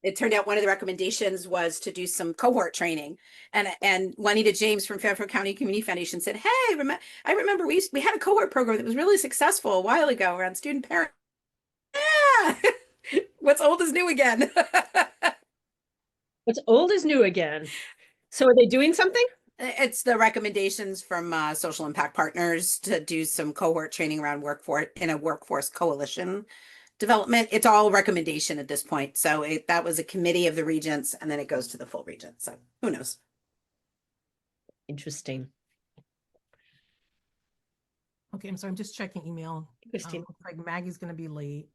it turned out one of the recommendations was to do some cohort training. And Juanita James from Fairfield County Community Foundation said, "Hey, I remember we had a cohort program that was really successful a while ago around student parent." Yeah. What's old is new again. What's old is new again. So are they doing something? It's the recommendations from Social Impact Partners to do some cohort training around workforce in a workforce coalition development. It's all recommendation at this point. So that was a committee of the regents, and then it goes to the full regent. So who knows? Interesting. Okay, I'm sorry, I'm just checking email. Christine. Looks like Maggie's gonna be late.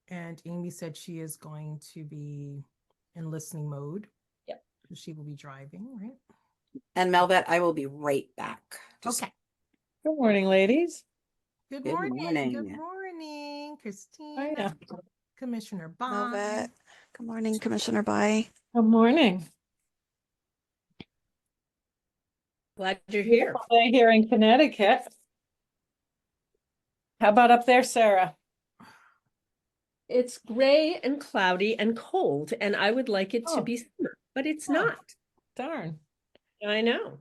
And Amy said she is going to be in listening mode. Yep. She will be driving, right? And Melvet, I will be right back. Okay. Good morning, ladies. Good Good morning. Good morning. morning, Christina. Hiya. Commissioner Love Bond. it. Good morning, Commissioner Bai. Good morning. Glad you're here. Day here in Connecticut. How about up there, Sarah? It's gray and cloudy and cold, and I would like it to Oh. be summer, but it's Oh. not. Darn. I know.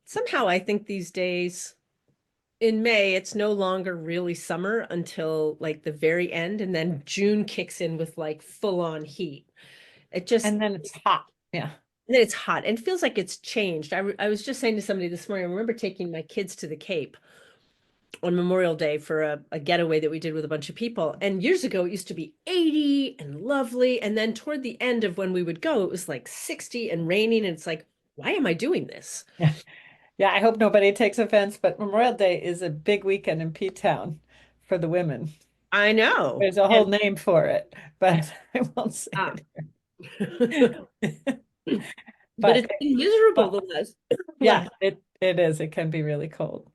Somehow I think these days in May, it's no longer really summer until like the very end, and then June kicks in with like full on heat. It just, And then it's hot. Yeah. and then it's hot and it feels like it's changed. I was just saying to somebody this morning, I remember taking my kids to the Cape on Memorial Day for a getaway that we did with a bunch of people. And years ago, it used to be 80 and lovely. And then toward the end of when we would go, it was like 60 and raining. And it's like, why am I doing this? Yeah. Yeah. I hope nobody takes offense, but Memorial Day is a big weekend in P-Town for the women. I know. There's a whole name for it, but I won't say Ah. it here. But it's been miserable the last. Yeah, it is. It can be really cold.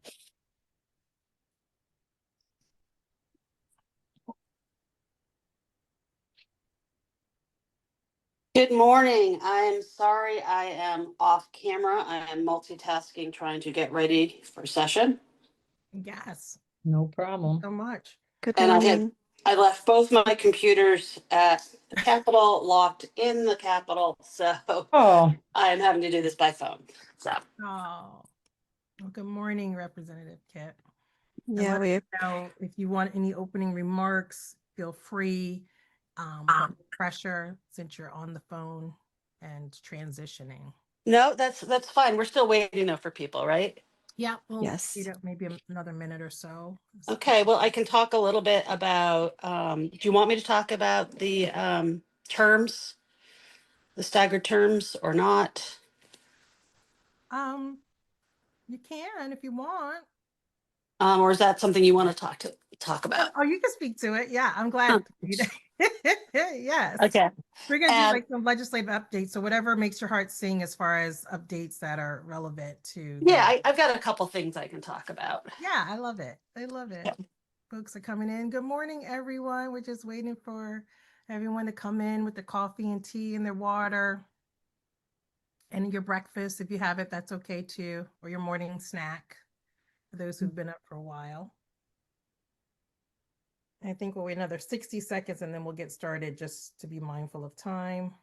Good morning. I am sorry I am off camera. I am multitasking, trying to get ready for session. Yes, No problem. so much. Good And morning. I left both my computers at the Capitol, locked in the Capitol, so Oh, I am having to do this by phone. So Oh, well, good morning, Representative Kit. Yeah, we Now, if you want any opening remarks, feel free. But no pressure since you're on the phone and transitioning. no, that's fine. We're still waiting though for people, right? Yeah, well, Yes. maybe another minute or so. Okay, well, I can talk a little bit about, do you want me to talk about the terms, the staggered terms or not? You can if you want. Or is that something you want to talk about? Oh, you can speak to it. Yeah, I'm glad. Yes. Okay. We're gonna do like some legislative updates. So whatever makes your heart sing as far as updates that are relevant to. Yeah, I've got a couple things I can talk about. Yeah, I love it. I love it. Yeah. Folks are coming in. Good morning, everyone. We're just waiting for everyone to come in with the coffee and tea and their water. And your breakfast, if you have it, that's okay too. Or your morning snack for those who've been up for a while. I think we'll wait another 60 seconds and then we'll get started just to be mindful of time.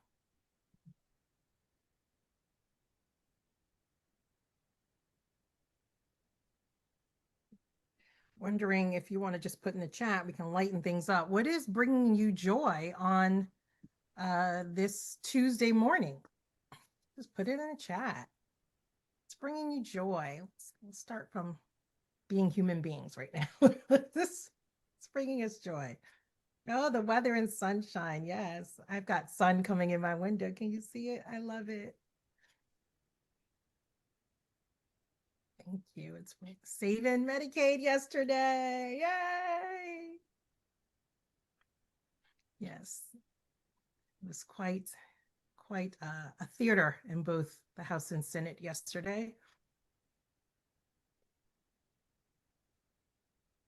Wondering if you want to just put in the chat, we can lighten things up. What is bringing you joy on this Tuesday morning? Just put it in the chat. It's bringing you joy. Let's start from being human beings right now. It's bringing us joy. Oh, the weather and sunshine. Yes, I've got sun coming in my window. Can you see it? I love it. Thank you. It's saving Medicaid yesterday. Yay! Yes, it was quite a theater in both the House and Senate yesterday.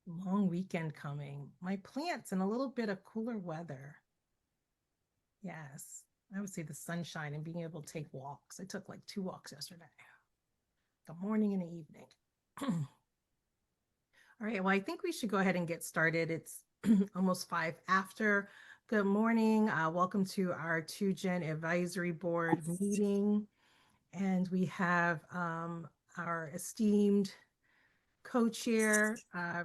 Long weekend coming. My plants in a little bit of cooler weather. Yes, I would say the sunshine and being able to take walks. I took like 2 walks yesterday, the morning and the evening. All right, well, I think we should go ahead and get started. It's almost 5 after. Good morning. Welcome to our 2Gen Advisory Board meeting. And we have our esteemed co-chair,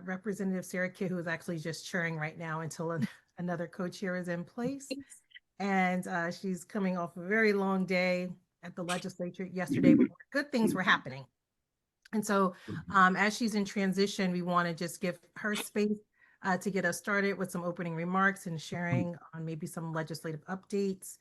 Representative Sarah Kidd, who is actually just chairing right now until another co-chair is in place. And she's coming off a very long day at the legislature yesterday, but good things were happening. And so as she's in transition, we want to just give her space to get us started with some opening remarks and sharing on maybe some legislative updates.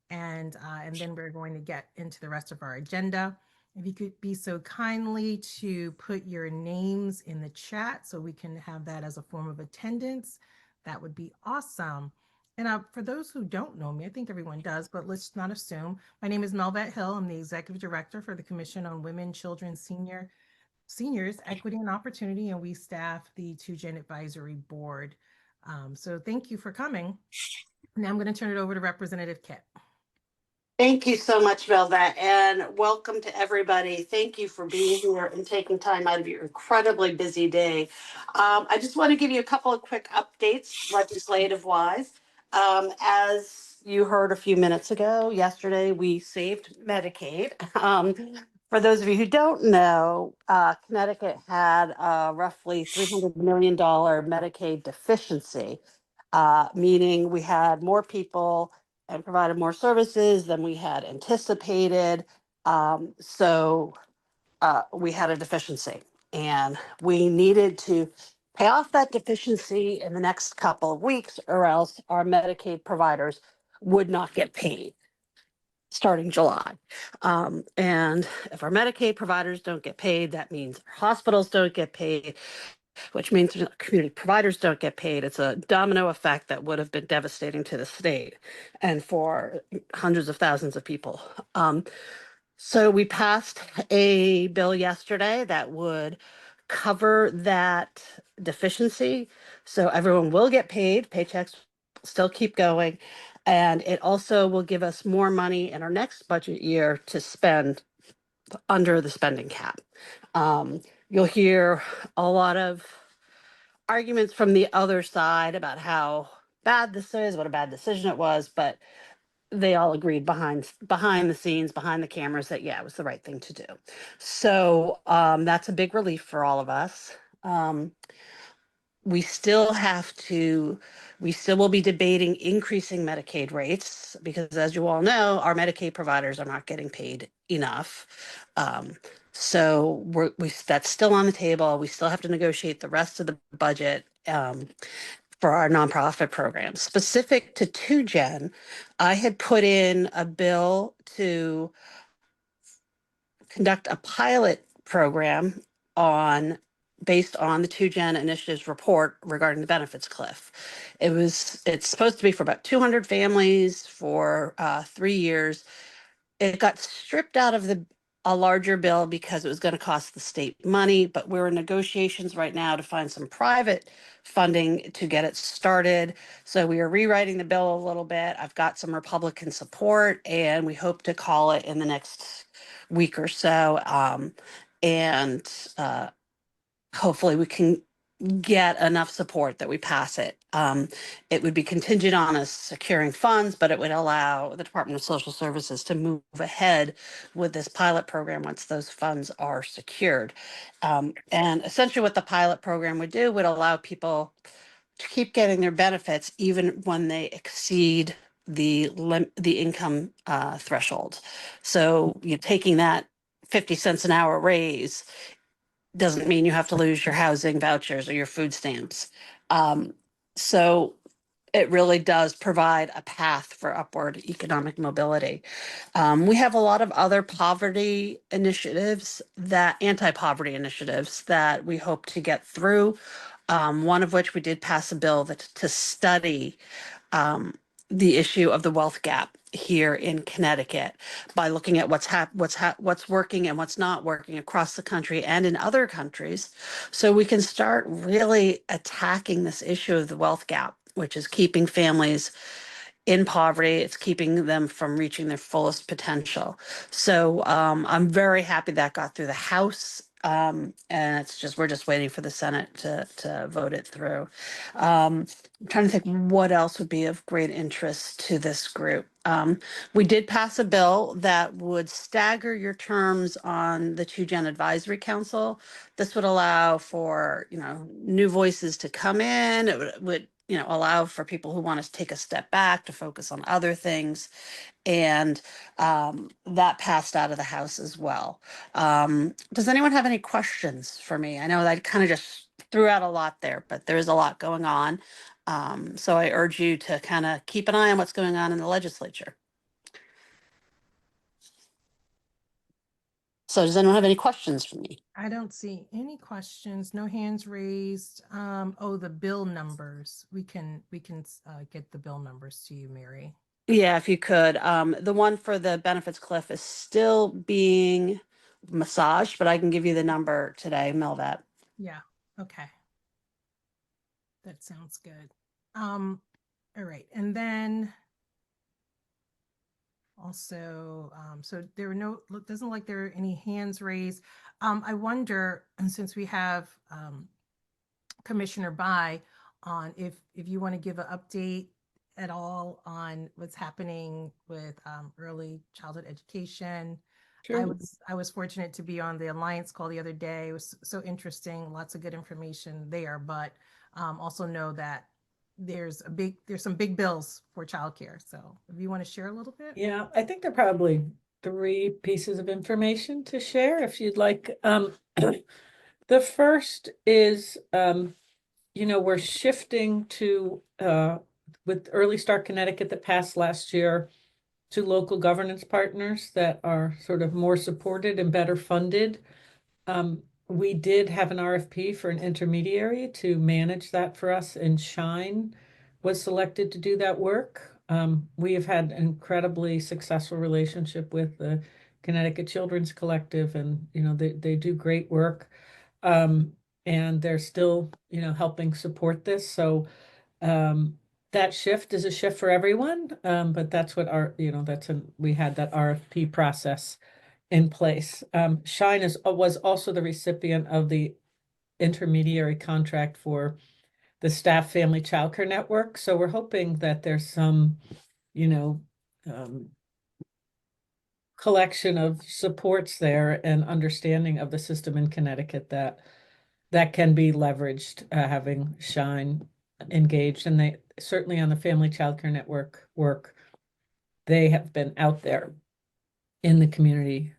And then we're going to get into the rest of our agenda. If you could be so kindly to put your names in the chat so we can have that as a form of attendance, that would be awesome. And for those who don't know me, I think everyone does, but let's not assume. My name is Melvette Hill. I'm the Executive Director for the Commission on Women, Children, Seniors, Equity and Opportunity, and we staff the 2Gen Advisory Board. So thank you for coming. Now I'm going to turn it over to Representative Kidd. Thank you so much, Velvet, and welcome to everybody. Thank you for being here and taking time out of your incredibly busy day. I just want to give you a couple of quick updates legislative-wise. As you heard a few minutes ago, yesterday we saved Medicaid. For those of you who don't know, Connecticut had a roughly $300 million Medicaid deficiency, meaning we had more people and provided more services than we had anticipated. So we had a deficiency, and we needed to pay off that deficiency in the next couple of weeks, or else our Medicaid providers would not get paid starting July. And if our Medicaid providers don't get paid, that means our hospitals don't get paid, which means community providers don't get paid. It's a domino effect that would have been devastating to the state and for hundreds of thousands of people. So we passed a bill yesterday that would cover that deficiency. So everyone will get paid, paychecks still keep going. And it also will give us more money in our next budget year to spend under the spending cap. You'll hear a lot of arguments from the other side about how bad this is, what a bad decision it was, but they all agreed behind the scenes, behind the cameras, that yeah, it was the right thing to do. So that's a big relief for all of us. We still will be debating increasing Medicaid rates because, as you all know, our Medicaid providers are not getting paid enough. So that's still on the table. We still have to negotiate the rest of the budget for our nonprofit programs. Specific to 2Gen, I had put in a bill to conduct a pilot program based on the 2Gen Initiative's report regarding the benefits cliff. It's supposed to be for about 200 families for 3 years. It got stripped out of a larger bill because it was going to cost the state money, but we're in negotiations right now to find some private funding to get it started. So we are rewriting the bill a little bit. I've got some Republican support, and we hope to call it in the next week or so. And hopefully we can get enough support that we pass it. It would be contingent on us securing funds, but it would allow the Department of Social Services to move ahead with this pilot program once those funds are secured. And essentially what the pilot program would do would allow people to keep getting their benefits even when they exceed the income threshold. So you're taking that 50 cents an hour raise doesn't mean you have to lose your housing vouchers or your food stamps. So it really does provide a path for upward economic mobility. We have a lot of other anti-poverty initiatives that we hope to get through. One of which we did pass a bill to study the issue of the wealth gap here in Connecticut by looking at what's working and what's not working across the country and in other countries, so we can start really attacking this issue of the wealth gap, which is keeping families in poverty. It's keeping them from reaching their fullest potential. So I'm very happy that got through the House And we're just waiting for the Senate to vote it through. I'm trying to think what else would be of great interest to this group. We did pass a bill that would stagger your terms on the 2Gen Advisory Council. This would allow for, new voices to come in. It would allow for people who want to take a step back to focus on other things. And that passed out of the House as well. Does anyone have any questions for me? I know that I kind of just threw out a lot there, but there is a lot going on. So I urge you to kind of keep an eye on what's going on in the legislature. So does anyone have any questions for me? I don't see any questions, no hands raised. Oh, the bill numbers. We can get the bill numbers to you, Mary. Yeah, if you could. The one for the benefits cliff is still being massaged, but I can give you the number today, Melvet. Yeah, okay. That sounds good. All right, and then also, so there were doesn't look like there are any hands raised. I wonder, and since we have Commissioner Bai on, if you want to give an update at all on what's happening with early childhood education. I was fortunate to be on the Alliance call the other day. It was so interesting, lots of good information there, but also know that there's some big bills for childcare. So if you want to share a little bit. Yeah, I think there are probably 3 pieces of information to share if you'd like. The first is, we're shifting to, with Early Start Connecticut that passed last year, to local governance partners that are sort of more supported and better funded. We did have an RFP for an intermediary to manage that for us, and Shine was selected to do that work. We have had an incredibly successful relationship with the Connecticut Children's Collective, and they do great work, and they're still helping support this. So that shift is a shift for everyone, but that's what we had that RFP process in place. Shine was also the recipient of the intermediary contract for the Staff Family Childcare Network. So we're hoping that there's some, collection of supports there and understanding of the system in Connecticut that can be leveraged, having Shine engaged. And they certainly on the Family Childcare Network work, they have been out there in the community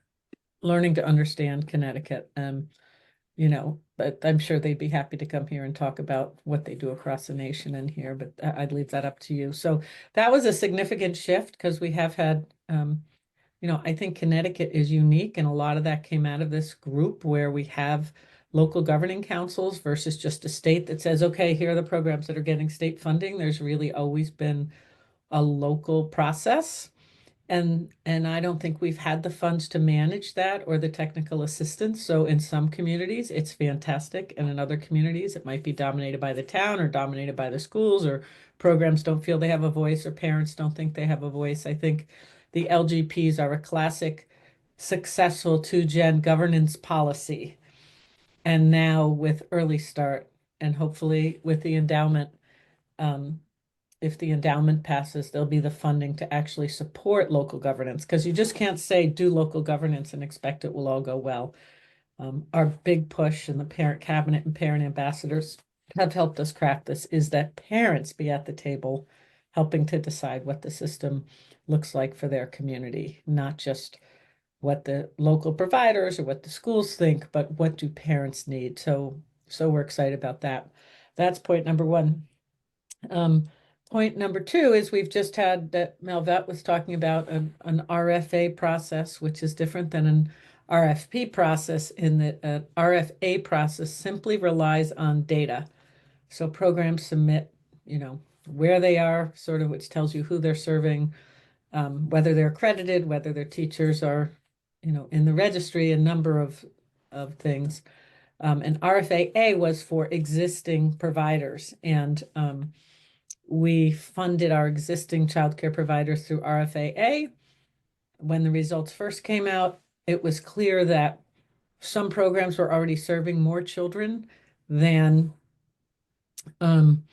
learning to understand Connecticut. But I'm sure they'd be happy to come here and talk about what they do across the nation and here, but I'd leave that up to you. So that was a significant shift because we have had, I think Connecticut is unique, and a lot of that came out of this group where we have local governing councils versus just a state that says, okay, here are the programs that are getting state funding. There's really always been a local process. And I don't think we've had the funds to manage that or the technical assistance. So in some communities, it's fantastic. And in other communities, it might be dominated by the town or dominated by the schools, or programs don't feel they have a voice, or parents don't think they have a voice. I think the LGPs are a classic successful 2Gen governance policy. And now with Early Start, and hopefully with the endowment, if the endowment passes, there'll be the funding to actually support local governance, because you just can't say do local governance and expect it will all go well. Our big push in the parent cabinet and parent ambassadors have helped us craft this is that parents be at the table helping to decide what the system looks like for their community, not just what the local providers or what the schools think, but what do parents need. So we're excited about that. That's point number 1. Point number 2 is we've just had that Melvet was talking about an RFA process, which is different than an RFP process, in that an RFA process simply relies on data. So programs submit, where they are, sort of, which tells you who they're serving, whether they're accredited, whether their teachers are, in the registry, a number of things. And RFA was for existing providers, and we funded our existing childcare providers through RFA. When the results first came out, it was clear that some programs were already serving more children than um,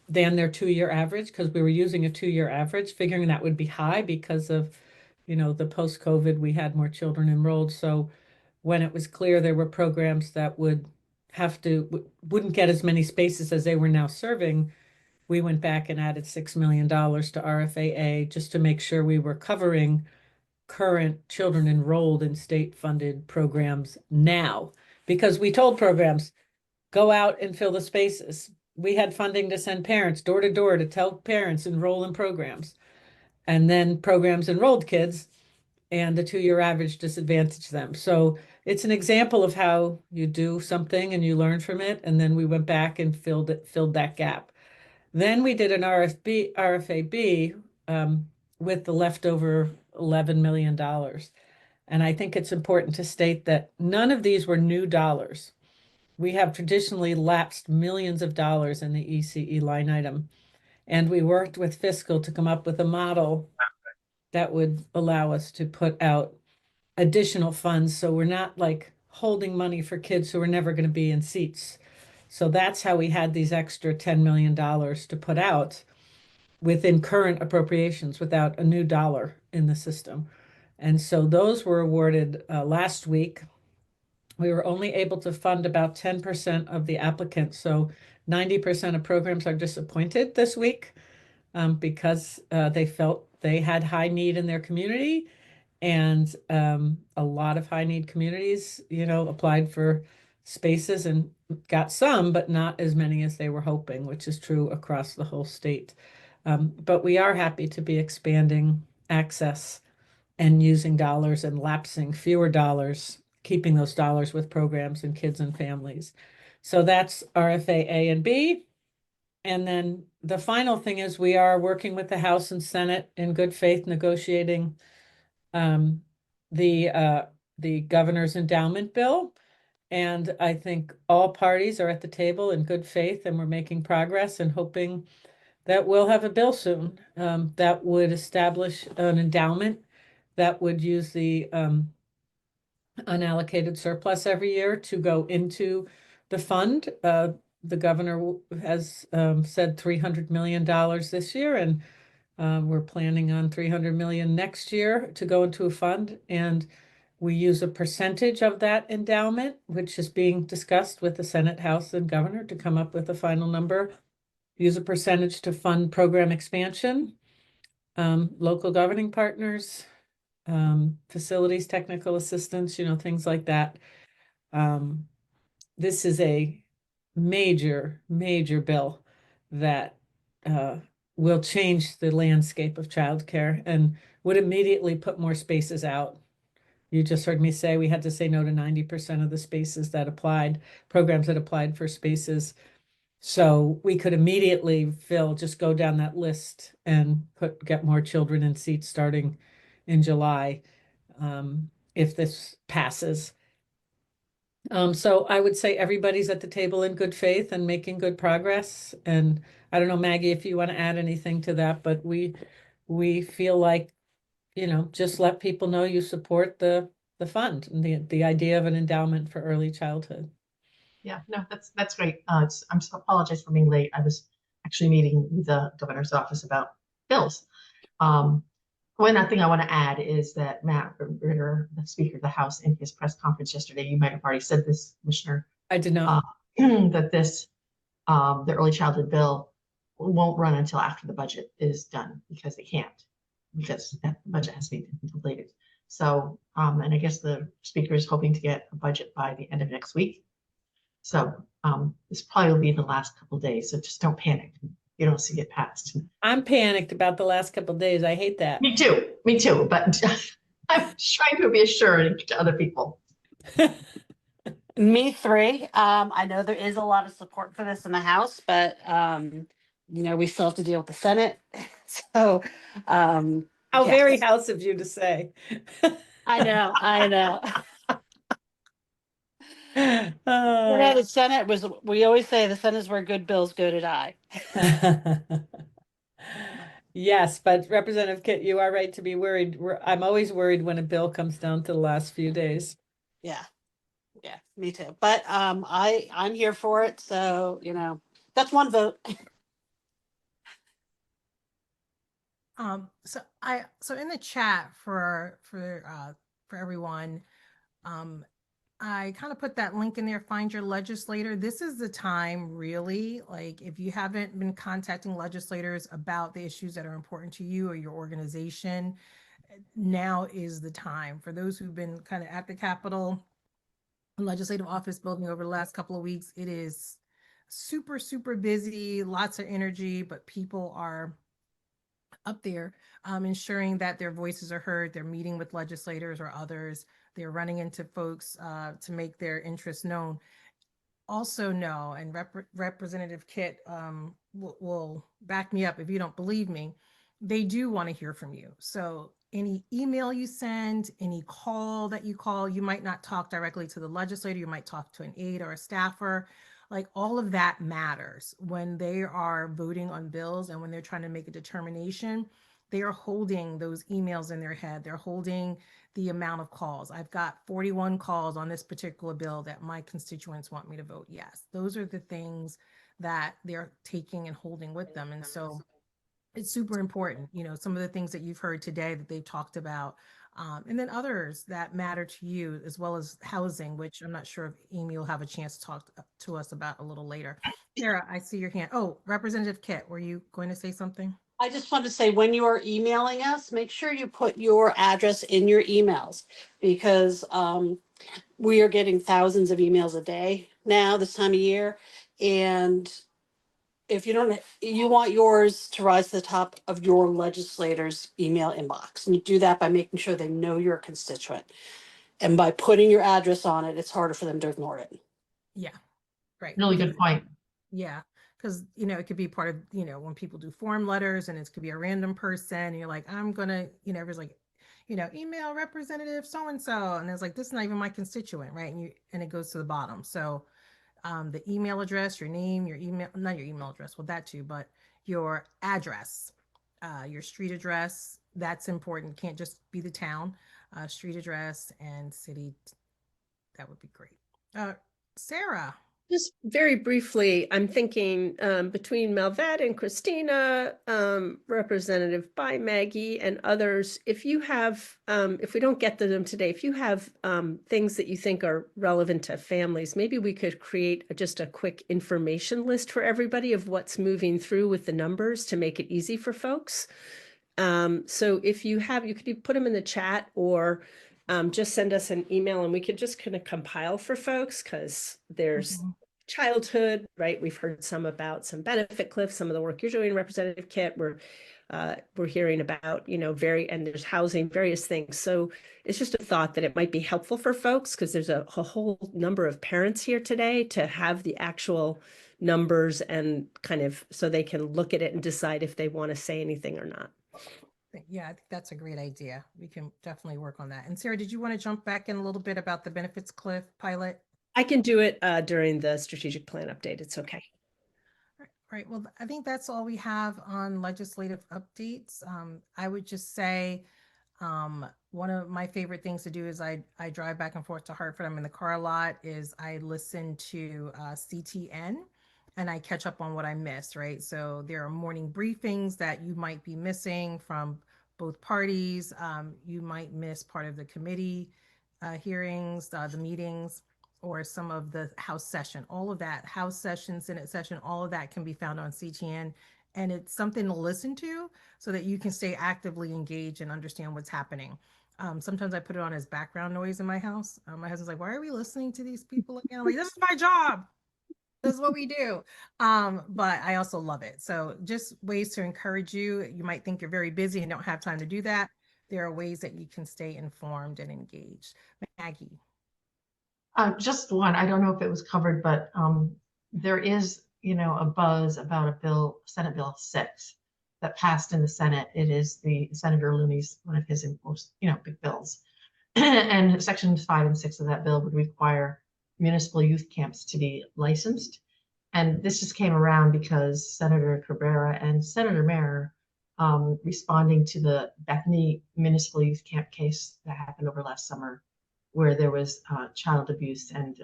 than their 2-year average, because we were using a 2-year average, figuring that would be high because of, the post-COVID, we had more children enrolled. So when it was clear there were programs that wouldn't get as many spaces as they were now serving, we went back and added $6 million to RFAA just to make sure we were covering current children enrolled in state-funded programs now. Because we told programs, go out and fill the spaces. We had funding to send parents door to door to tell parents enroll in programs. And then programs enrolled kids, and the 2-year average disadvantaged them. So it's an example of how you do something and you learn from it. And then we went back and filled that gap. Then we did an RFAB with the leftover $11 million. And I think it's important to state that none of these were new dollars. We have traditionally lapsed millions of dollars in the ECE line item. And we worked with fiscal to come up with a model that would allow us to put out additional funds. So we're not like holding money for kids who are never going to be in seats. So that's how we had these extra $10 million to put out within current appropriations without a new dollar in the system. And so those were awarded last week. We were only able to fund about 10% of the applicants. So 90% of programs are disappointed this week because they felt they had high need in their community. And a lot of high need communities, applied for spaces and got some, but not as many as they were hoping, which is true across the whole state. But we are happy to be expanding access and using dollars and lapsing fewer dollars, keeping those dollars with programs and kids and families. So that's RFA A and B. And then the final thing is we are working with the House and Senate in good faith, negotiating the governor's endowment bill. And I think all parties are at the table in good faith, and we're making progress and hoping that we'll have a bill soon that would establish an endowment that would use the unallocated surplus every year to go into the fund. The governor has said $300 million this year, and we're planning on 300 million next year to go into a fund. And we use a percentage of that endowment, which is being discussed with the Senate, House, and Governor to come up with a final number. Use a percentage to fund program expansion, local governing partners, facilities, technical assistance, things like that. This is a major, major bill that will change the landscape of childcare and would immediately put more spaces out. You just heard me say we had to say no to 90% of the spaces that applied, programs that applied for spaces. So we could immediately just go down that list and get more children in seats starting in July if this passes. So I would say everybody's at the table in good faith and making good progress. And I don't know, Maggie, if you want to add anything to that, but we feel like, just let people know you support the fund and the idea of an endowment for early childhood. Yeah, no, that's great. I'm so apologize for being late. I was actually meeting with the governor's office about bills. One thing I want to add is that Matt Ritter, the Speaker of the House, in his press conference yesterday, you might have already said this, Commissioner. I did not. That the early childhood bill won't run until after the budget is done because they can't, because that budget has to be completed. So, and I guess the Speaker is hoping to get a budget by the end of next week. So this probably will be the last couple of days. So just don't panic. You don't see it passed. I'm panicked about the last couple of days. I hate that. Me too. But I'm trying to be assuring to other people. Me three. I know there is a lot of support for this in the House, but we still have to deal with the Senate. So How yes. very House of you to say. I know. The Senate we always say the Senate is where good bills go to die. Yes, but Representative Kit, you are right to be worried. I'm always worried when a bill comes down to the last few days. Yeah. Yeah, me too. But I'm here for it. So, that's one vote. So in the chat for everyone, I kind of put that link in there, find your legislator. This is the time, really, like if you haven't been contacting legislators about the issues that are important to you or your organization, now is the time. For those who've been kind of at the Capitol legislative office building over the last couple of weeks, it is super, super busy, lots of energy, but people are up there, ensuring that their voices are heard. They're meeting with legislators or others. They're running into folks to make their interests known. Also know, and Representative Kit will back me up if you don't believe me, they do want to hear from you. So any email you send, any call that you call, you might not talk directly to the legislator, you might talk to an aide or a staffer. Like all of that matters when they are voting on bills and when they're trying to make a determination. They are holding those emails in their head. They're holding the amount of calls. I've got 41 calls on this particular bill that my constituents want me to vote yes. Those are the things that they're taking and holding with them. And so it's super important, some of the things that you've heard today that they've talked about, and then others that matter to you, as well as housing, which I'm not sure if Amy will have a chance to talk to us about a little later. Sarah, I see your hand. Oh, Representative Kit, were you going to say something? I just want to say, when you are emailing us, make sure you put your address in your emails, because we are getting thousands of emails a day now this time of year. And if you don't, you want yours to rise to the top of your legislator's email inbox. And you do that by making sure they know you're a constituent. And by putting your address on it, it's harder for them to ignore it. Yeah, right. Really good point. Yeah, because it could be part of when people do form letters, and it could be a random person, and you're like, I'm gonna, everyone's like, email Representative so and so, and it's like, this is not even my constituent, right? And it goes to the bottom. So the email address, your name, your email, not your email address, well, that too, but your address, your street address, that's important. Can't just be the town, street address and city. That would be great. Sarah. Just very briefly, I'm thinking between Melvette and Christina, Representative by Maggie and others, if you have, if we don't get to them today, if you have things that you think are relevant to families, maybe we could create just a quick information list for everybody of what's moving through with the numbers to make it easy for folks. So if you have, you could put them in the chat or just send us an email and we could just kind of compile for folks, because there's childhood, right? We've heard some about some benefit cliffs, some of the work you're doing, Representative Kit. We're hearing about, and there's housing, various things. So it's just a thought that it might be helpful for folks, because there's a whole number of parents here today to have the actual numbers and kind of so they can look at it and decide if they want to say anything or not. Yeah, I think that's a great idea. We can definitely work on that. And Sarah, did you want to jump back in a little bit about the benefits cliff pilot? I can do it during the strategic plan update. It's okay. Right. Well, I think that's all we have on legislative updates. I would just say one of my favorite things to do is I drive back and forth to Hartford. I'm in the car a lot. Is I listen to CTN and I catch up on what I missed. Right. So there are morning briefings that you might be missing from both parties. You might miss part of the committee hearings, the meetings, or some of the House session. All of that, House session, Senate session, all of that can be found on CTN. And it's something to listen to so that you can stay actively engaged and understand what's happening. Sometimes I put it on as background noise in my house. My husband's like, why are we listening to these people again? I'm like, this is my job. This is what we do. But I also love it. So just ways to encourage you. You might think you're very busy and don't have time to do that. There are ways that you can stay informed and engaged. Maggie. Just one, I don't know if it was covered, but there is, a buzz about a bill, Senate Bill 6 that passed in the Senate. It is the Senator Looney's, one of his most, big bills. And sections 5 and 6 of that bill would require municipal youth camps to be licensed. And this just came around because Senator Cabrera and Senator Mayer, responding to the Bethany Municipal Youth Camp case that happened over last summer, where there was child abuse, and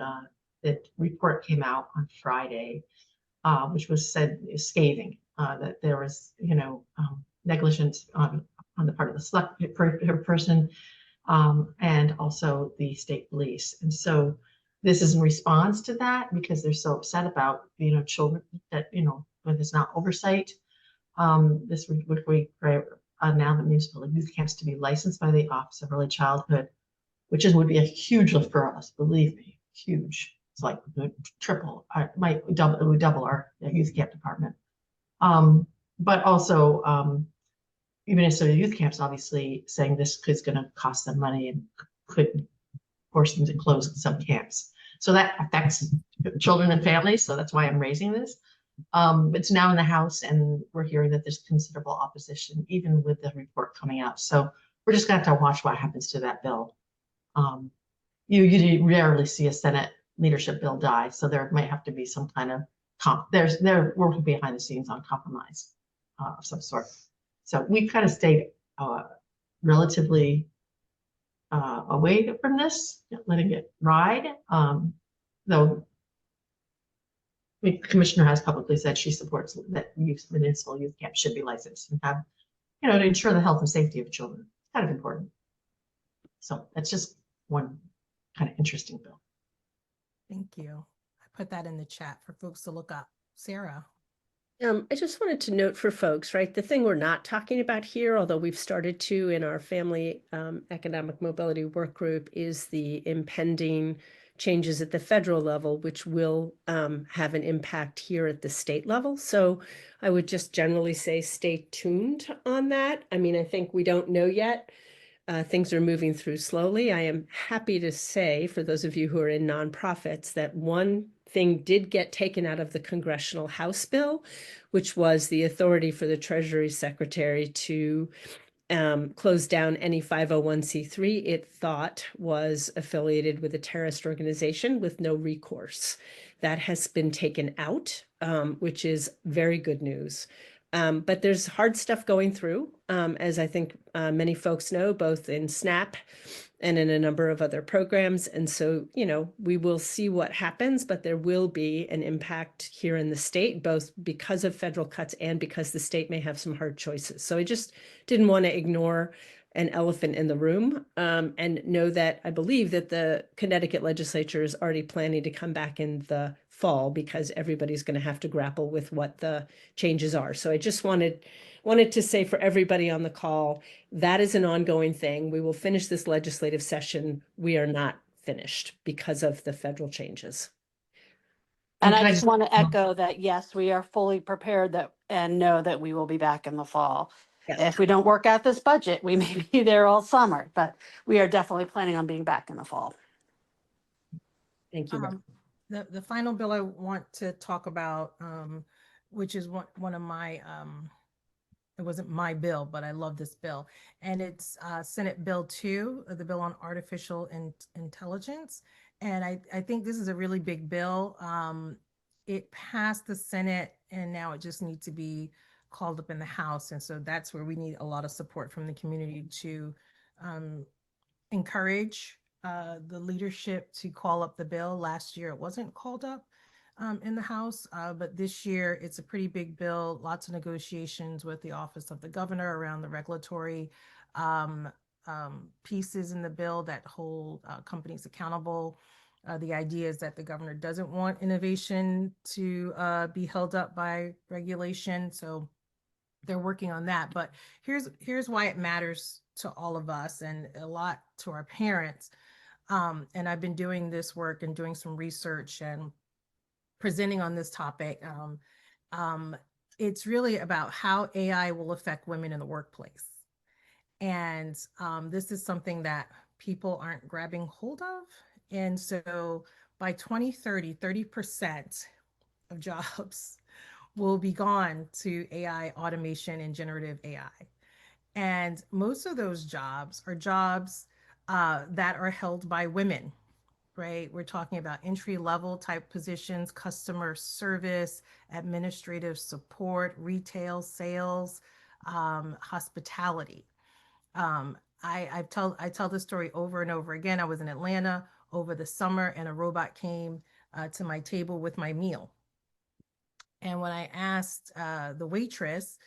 the report came out on Friday, which was said scathing, that there was, negligence on the part of the select person, and also the state police. And so this is in response to that, because they're so upset about, children that, when there's not oversight. This would require now the municipal youth camps to be licensed by the Office of Early Childhood, which would be a huge lift for us, believe me, huge. It's like triple, it would double our youth camp department. But also, even if so, youth camps obviously saying this is going to cost them money and could force them to close some camps. So that affects children and families. So that's why I'm raising this. It's now in the House, and we're hearing that there's considerable opposition, even with the report coming out. So we're just going to have to watch what happens to that bill. You rarely see a Senate leadership bill die, so there might have to be some kind of they're working behind the scenes on compromise of some sort. So we kind of stayed relatively away from this, letting it ride. Though the commissioner has publicly said she supports that municipal youth camps should be licensed and have, to ensure the health and safety of children. It's kind of important. So that's just one kind of interesting bill. Thank you. I put that in the chat for folks to look up. Sarah. I just wanted to note for folks, right, the thing we're not talking about here, although we've started to in our family economic mobility work group, is the impending changes at the federal level, which will have an impact here at the state level. So I would just generally say stay tuned on that. I mean, I think we don't know yet. Things are moving through slowly. I am happy to say, for those of you who are in nonprofits, that one thing did get taken out of the congressional House bill, which was the authority for the Treasury Secretary to close down any 501c3 it thought was affiliated with a terrorist organization with no recourse. That has been taken out, which is very good news. But there's hard stuff going through, as I think many folks know, both in SNAP and in a number of other programs. And so, we will see what happens, but there will be an impact here in the state, both because of federal cuts and because the state may have some hard choices. So I just didn't want to ignore an elephant in the room, and know that I believe that the Connecticut legislature is already planning to come back in the fall, because everybody's going to have to grapple with what the changes are. So I just wanted to say for everybody on the call, that is an ongoing thing. We will finish this legislative session. We are not finished because of the federal changes. And I just want to echo that, yes, we are fully prepared and know that we will be back in the fall. Yes. If we don't work out this budget, we may be there all summer, but we are definitely planning on being back in the fall. Thank you. The final bill I want to talk about, which is one of my, it wasn't my bill, but I love this bill. And it's Senate Bill 2, the bill on artificial intelligence. And I think this is a really big bill. It passed the Senate, and now it just needs to be called up in the House. And so that's where we need a lot of support from the community to encourage the leadership to call up the bill. Last year, it wasn't called up in the House, but this year it's a pretty big bill, lots of negotiations with the Office of the Governor around the regulatory pieces in the bill that hold companies accountable. The idea is that the governor doesn't want innovation to be held up by regulation. So they're working on that. But here's why it matters to all of us and a lot to our parents. And I've been doing this work and doing some research and presenting on this topic. It's really about how AI will affect women in the workplace. And this is something that people aren't grabbing hold of. And so by 2030, 30% of jobs will be gone to AI automation and generative AI. And most of those jobs are jobs that are held by women, right? We're talking about entry-level type positions, customer service, administrative support, retail, sales, hospitality. I tell this story over and over again. I was in Atlanta over the summer, and a robot came to my table with my meal. And when I asked the waitress,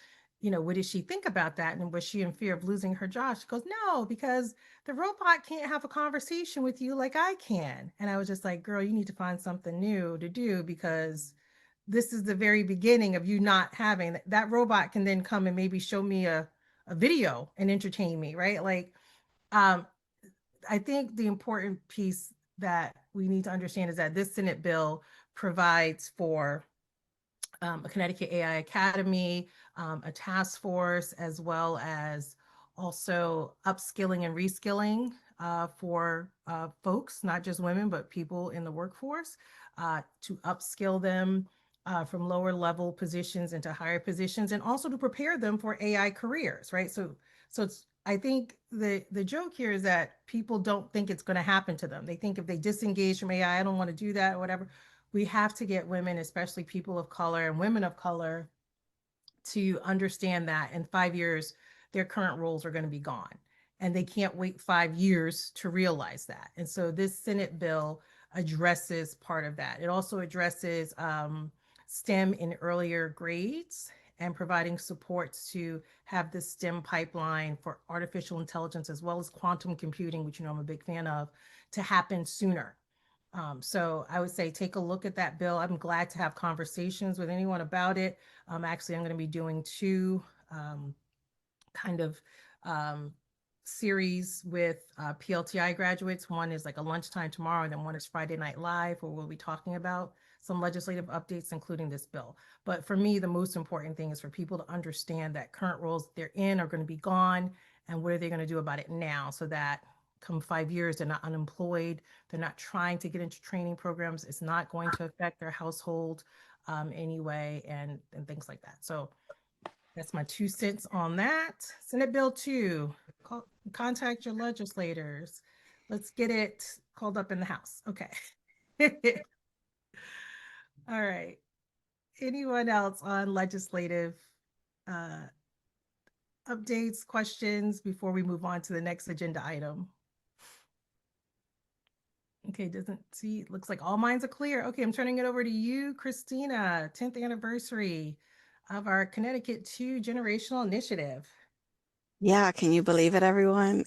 what did she think about that? And was she in fear of losing her job? She goes, no, because the robot can't have a conversation with you like I can. And I was just like, girl, you need to find something new to do, because this is the very beginning of you not having that robot can then come and maybe show me a video and entertain me, right? Like, I think the important piece that we need to understand is that this Senate bill provides for a Connecticut AI Academy, a task force, as well as also upskilling and reskilling for folks, not just women, but people in the workforce, to upskill them from lower level positions into higher positions, and also to prepare them for AI careers, right? So it's, I think the joke here is that people don't think it's going to happen to them. They think if they disengage from AI, I don't want to do that or whatever. We have to get women, especially people of color and women of color, to understand that in 5 years, their current roles are going to be gone. And they can't wait 5 years to realize that. And so this Senate bill addresses part of that. It also addresses STEM in earlier grades and providing supports to have the STEM pipeline for artificial intelligence as well as quantum computing, which I'm a big fan of, to happen sooner. So I would say take a look at that bill. I'm glad to have conversations with anyone about it. Actually, I'm going to be doing two kind of series with PLTI graduates. One is like a lunchtime tomorrow, and then one is Friday Night Live, where we'll be talking about some legislative updates, including this bill. But for me, the most important thing is for people to understand that current roles they're in are going to be gone, and what are they going to do about it now, so that come 5 years, they're not unemployed, they're not trying to get into training programs, it's not going to affect their household anyway, and things like that. So that's my 2 cents on that. Senate Bill 2, contact your legislators. Let's get it called up in the House. Okay. All right. Anyone else on legislative updates, questions before we move on to the next agenda item? Okay, doesn't see, looks like all minds are clear. Okay, I'm turning it over to you, Christina, 10th anniversary of our Connecticut 2 Generational Initiative. Yeah, can you believe it, everyone?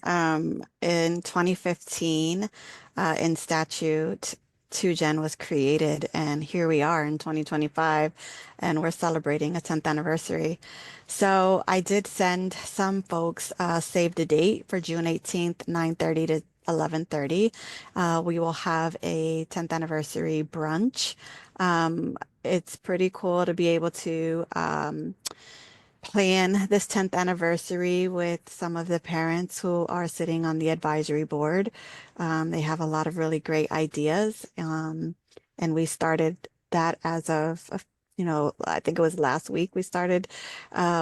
In 2015, in statute, 2Gen was created, and here we are in 2025, and we're celebrating a 10th anniversary. So I did send some folks save the date for June 18th, 9:30 to 11:30. We will have a 10th anniversary brunch. It's pretty cool to be able to plan this 10th anniversary with some of the parents who are sitting on the advisory board. They have a lot of really great ideas. And we started that as of, I think it was last week we started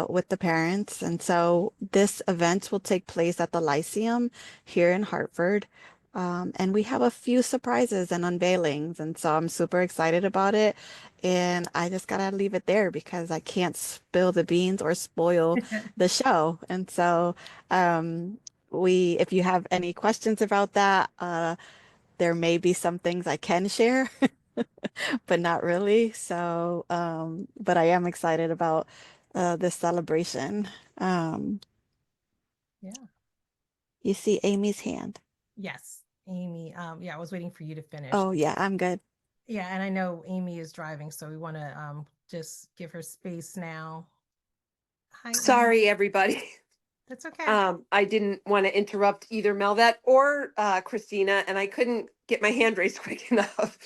with the parents. And so this event will take place at the Lyceum here in Hartford. And we have a few surprises and unveilings. And so I'm super excited about it. And I just gotta leave it there because I can't spill the beans or spoil the show. And so if you have any questions about that, there may be some things I can share, but not really. So, but I am excited about this celebration. Yeah. You see Amy's hand. Yes, Amy. Yeah, I was waiting for you to finish. Oh yeah, I'm good. Yeah, and I know Amy is driving, so we want to just give her space now. Hi, Amy. Sorry, everybody. That's okay. I didn't want to interrupt either Melvette or Christina, and I couldn't get my hand raised quick enough.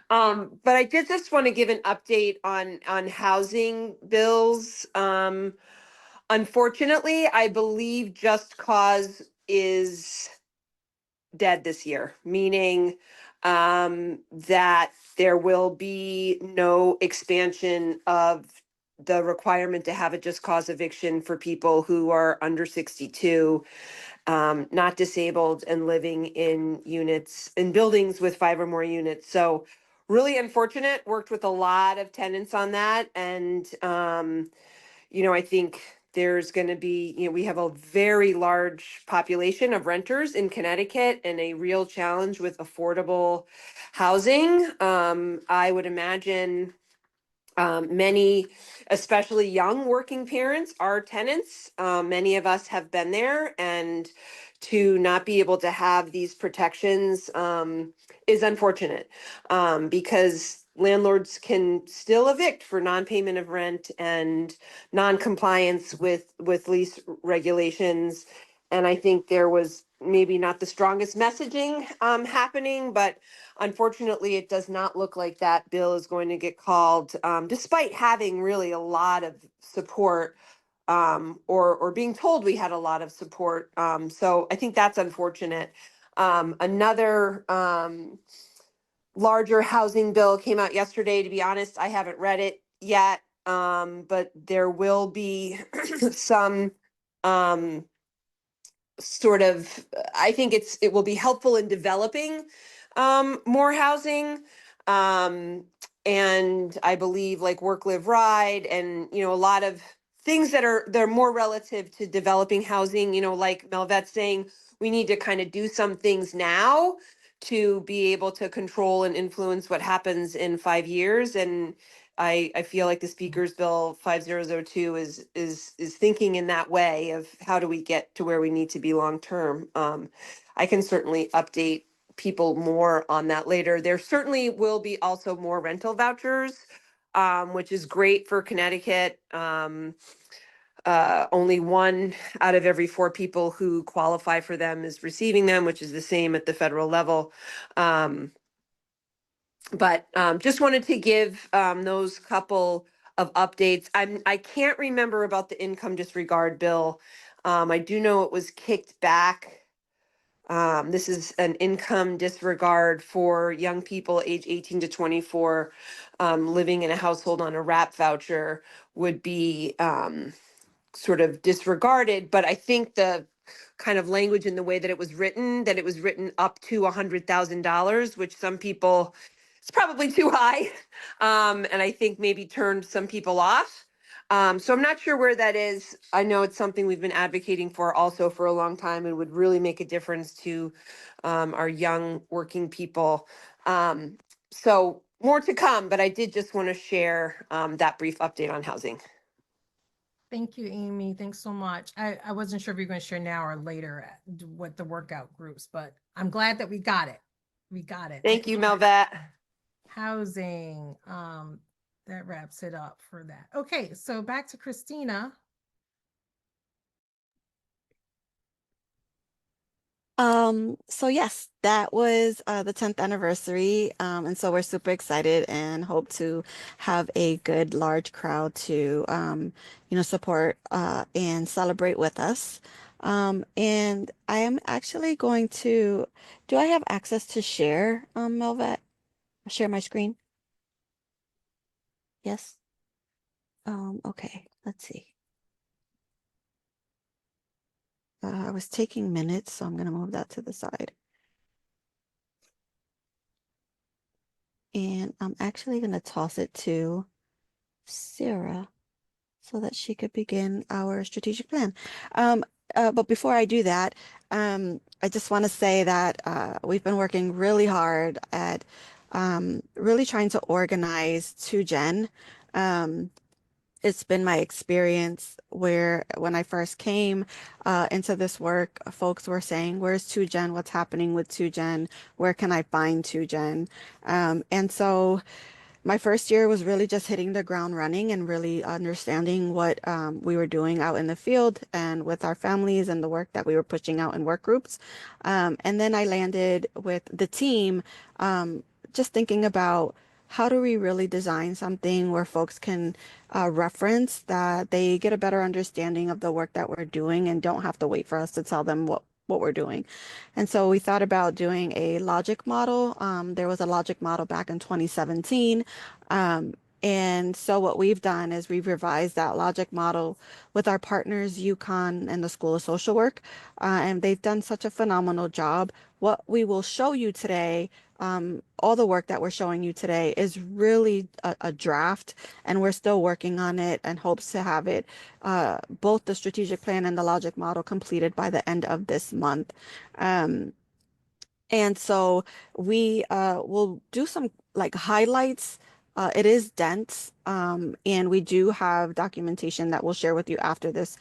But I did just want to give an update on housing bills. Unfortunately, I believe Just Cause is dead this year, meaning that there will be no expansion of the requirement to have a just cause eviction for people who are under 62, not disabled, and living in units, in buildings with 5 or more units. So really unfortunate, worked with a lot of tenants on that. And, I think there's going to be, we have a very large population of renters in Connecticut and a real challenge with affordable housing. I would imagine many, especially young working parents, are tenants. Many of us have been there, and to not be able to have these protections is unfortunate because landlords can still evict for non-payment of rent and non-compliance with lease regulations. And I think there was maybe not the strongest messaging happening, but unfortunately, it does not look like that bill is going to get called, despite having really a lot of support, or being told we had a lot of support. So I think that's unfortunate. Another larger housing bill came out yesterday. To be honest, I haven't read it yet, but there will be some sort of, I think it will be helpful in developing more housing. And I believe like work, live, ride, and a lot of things they're more relative to developing housing, like Melvette saying, we need to kind of do some things now to be able to control and influence what happens in 5 years. And I feel like the Speaker's Bill 5002 is thinking in that way of how do we get to where we need to be long term. I can certainly update people more on that later. There certainly will be also more rental vouchers, which is great for Connecticut. Only 1 out of every 4 people who qualify for them is receiving them, which is the same at the federal level. But just wanted to give those couple of updates. I can't remember about the income disregard bill. I do know it was kicked back. This is an income disregard for young people age 18 to 24 living in a household on a RAP voucher would be sort of disregarded. But I think the kind of language in the way that it was written up to $100,000, which some people, it's probably too high. And I think maybe turned some people off. So I'm not sure where that is. I know it's something we've been advocating for also for a long time and would really make a difference to our young working people. So more to come, but I did just want to share that brief update on housing. Thank you, Amy. Thanks so much. I wasn't sure if you're going to share now or later with the workout groups, but I'm glad that we got it. We got it. Thank you, Melvette. Housing. That wraps it up for that. Okay, so back to Christina. So yes, that was the 10th anniversary. And so we're super excited and hope to have a good large crowd to support and celebrate with us. And I am actually going to, do I have access to share, Melvette? Share my screen? Yes. Okay, let's see. I was taking minutes, so I'm going to move that to the side. And I'm actually going to toss it to Sarah so that she could begin our strategic plan. But before I do that, I just want to say that we've been working really hard at really trying to organize 2Gen. It's been my experience where when I first came into this work, folks were saying, where's 2Gen? What's happening with 2Gen? Where can I find 2Gen? And so my first year was really just hitting the ground running and really understanding what we were doing out in the field and with our families and the work that we were pushing out in work groups. And then I landed with the team just thinking about how do we really design something where folks can reference that they get a better understanding of the work that we're doing and don't have to wait for us to tell them what we're doing. And so we thought about doing a logic model. There was a logic model back in 2017. And so what we've done is we've revised that logic model with our partners, UConn and the School of Social Work, and they've done such a phenomenal job. What we will show you today, all the work that we're showing you today is really a draft, and we're still working on it and hopes to have it, both the strategic plan and the logic model completed by the end of this month. And so we will do some like highlights. It is dense, and we do have documentation that we'll share with you after this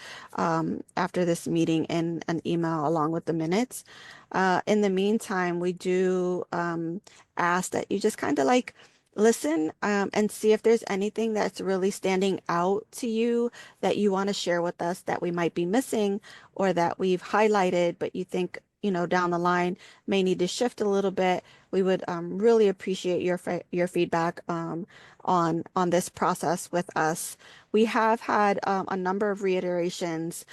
meeting in an email along with the minutes. In the meantime, we do ask that you just kind of like listen and see if there's anything that's really standing out to you that you want to share with us that we might be missing or that we've highlighted, but you think, down the line may need to shift a little bit. We would really appreciate your feedback on this process with us. We have had a number of reiterations.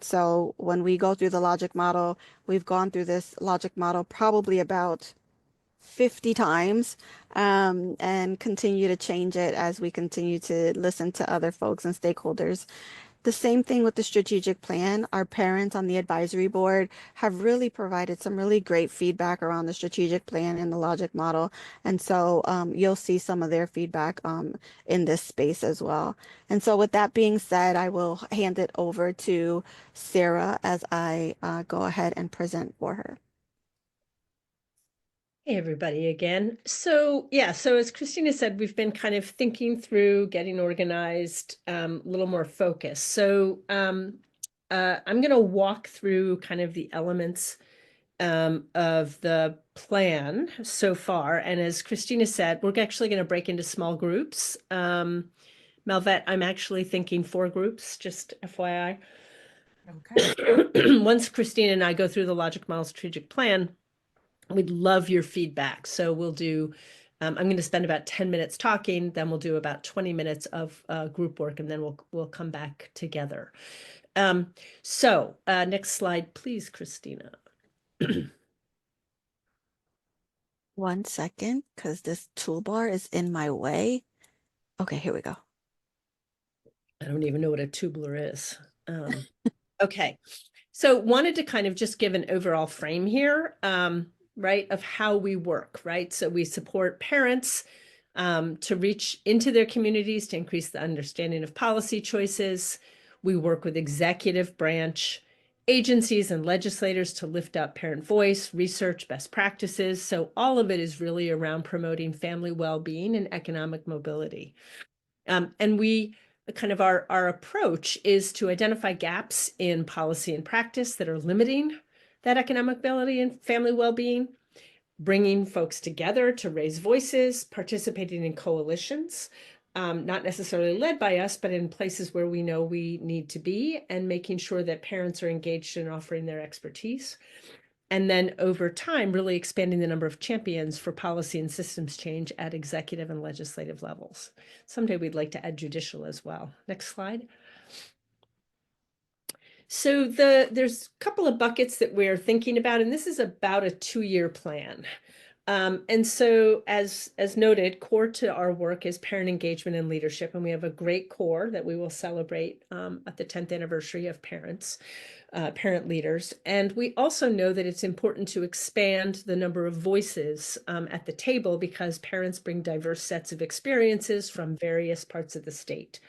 So when we go through the logic model, we've gone through this logic model probably about 50 times, and continue to change it as we continue to listen to other folks and stakeholders. The same thing with the strategic plan. Our parents on the advisory board have really provided some really great feedback around the strategic plan and the logic model. And so you'll see some of their feedback in this space as well. And so with that being said, I will hand it over to Sarah as I go ahead and present for her. Hey, everybody again. So as Christina said, we've been kind of thinking through getting organized, a little more focused. So I'm going to walk through kind of the elements of the plan so far. And as Christina said, we're actually going to break into small groups. Melvet, I'm actually thinking 4 groups, just FYI. Okay. Once Christina and I go through the logic model strategic plan, we'd love your feedback. So we'll do, I'm going to spend about 10 minutes talking, then we'll do about 20 minutes of group work, and then we'll come back together. Next slide, please, Christina. One second, because this toolbar is in my way. Okay, here we go. I don't even know what a tubular is. Okay, so wanted to kind of just give an overall frame here, right, of how we work, right? So we support parents to reach into their communities to increase the understanding of policy choices. We work with executive branch agencies and legislators to lift up parent voice, research, best practices. So all of it is really around promoting family well-being and economic mobility. And we kind of our approach is to identify gaps in policy and practice that are limiting that economic mobility and family well-being, bringing folks together to raise voices, participating in coalitions, not necessarily led by us, but in places where we know we need to be, and making sure that parents are engaged in offering their expertise. And then over time, really expanding the number of champions for policy and systems change at executive and legislative levels. Someday we'd like to add judicial as well. Next slide. So there's a couple of buckets that we're thinking about, and this is about a 2-year plan. And so as noted, core to our work is parent engagement and leadership. And we have a great core that we will celebrate at the 10th anniversary of parent leaders. And we also know that it's important to expand the number of voices at the table, because parents bring diverse sets of experiences from various parts of the state.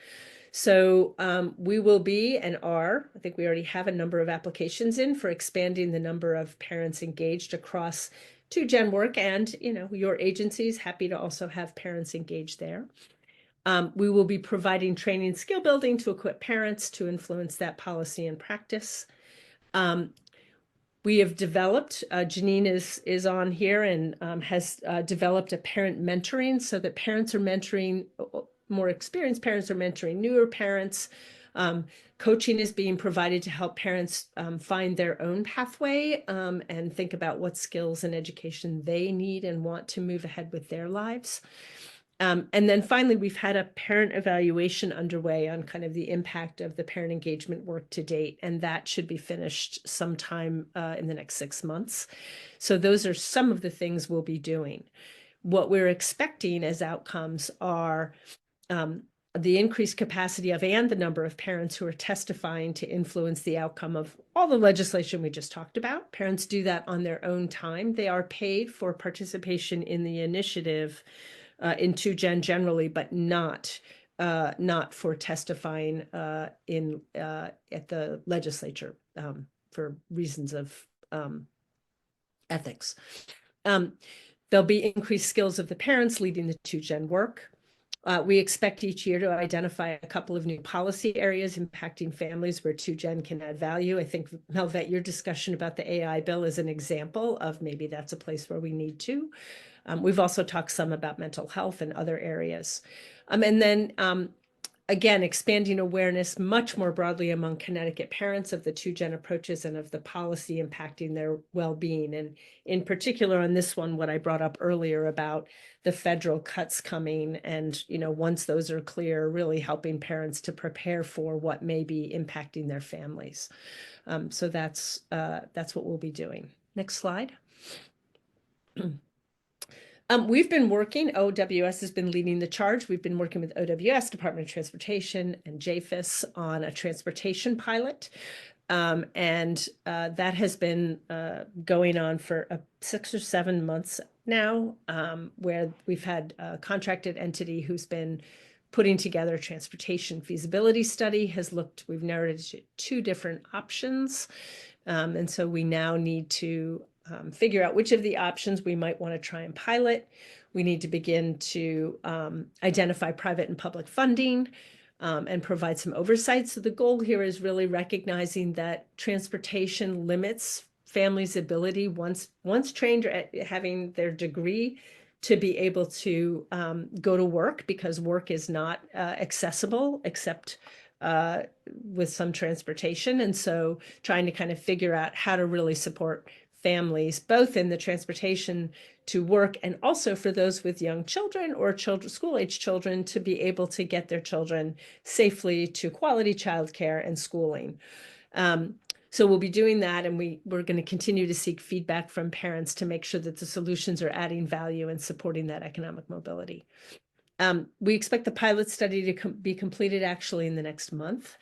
So we will be and are, I think we already have a number of applications in for expanding the number of parents engaged across to GenWork and, your agencies. Happy to also have parents engaged there. We will be providing training and skill building to equip parents to influence that policy and practice. We have developed, Janine is on here and has developed a parent mentoring, so that parents are mentoring, more experienced parents are mentoring newer parents. Coaching is being provided to help parents find their own pathway and think about what skills and education they need and want to move ahead with their lives. And then finally, we've had a parent evaluation underway on kind of the impact of the parent engagement work to date, and that should be finished sometime in the next 6 months. So those are some of the things we'll be doing. What we're expecting as outcomes are the increased capacity of and the number of parents who are testifying to influence the outcome of all the legislation we just talked about. Parents do that on their own time. They are paid for participation in the initiative in 2Gen generally, but not for testifying at the legislature for reasons of ethics. There'll be increased skills of the parents leading the 2Gen work. We expect each year to identify a couple of new policy areas impacting families where 2Gen can add value. I think, Melvet, your discussion about the AI bill is an example of maybe that's a place where we need to. We've also talked some about mental health and other areas. And then again, expanding awareness much more broadly among Connecticut parents of the 2Gen approaches and of the policy impacting their well-being. And in particular on this one, what I brought up earlier about the federal cuts coming and, once those are clear, really helping parents to prepare for what may be impacting their families. So that's what we'll be doing. Next slide. We've been working, OWS has been leading the charge. We've been working with OWS, Department of Transportation, and JFIS on a transportation pilot. And that has been going on for 6 or 7 months now, where we've had a contracted entity who's been putting together a transportation feasibility study, we've narrowed it to 2 different options. And so we now need to figure out which of the options we might want to try and pilot. We need to begin to identify private and public funding and provide some oversight. So the goal here is really recognizing that transportation limits families' ability, once trained or having their degree, to be able to go to work, because work is not accessible except with some transportation. And so trying to kind of figure out how to really support families, both in the transportation to work and also for those with young children or school-age children to be able to get their children safely to quality childcare and schooling. So we'll be doing that, and we're going to continue to seek feedback from parents to make sure that the solutions are adding value and supporting that economic mobility. We expect the pilot study to be completed actually in the next month,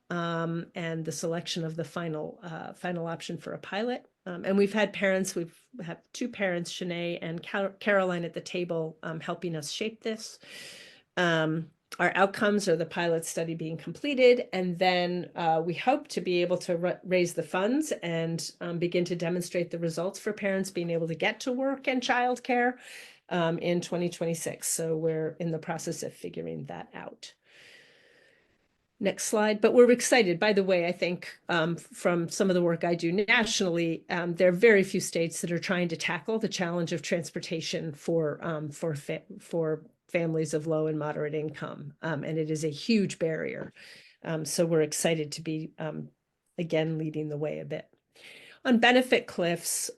and the selection of the final option for a pilot. And we've had parents, we have 2 parents, Shanae and Caroline, at the table helping us shape this. Our outcomes are the pilot study being completed, and then we hope to be able to raise the funds and begin to demonstrate the results for parents being able to get to work and childcare in 2026. So we're in the process of figuring that out. Next slide. But we're excited. By the way, I think from some of the work I do nationally, there are very few states that are trying to tackle the challenge of transportation for families of low and moderate income. And it is a huge barrier. So we're excited to be, again, leading the way a bit. On benefit cliffs,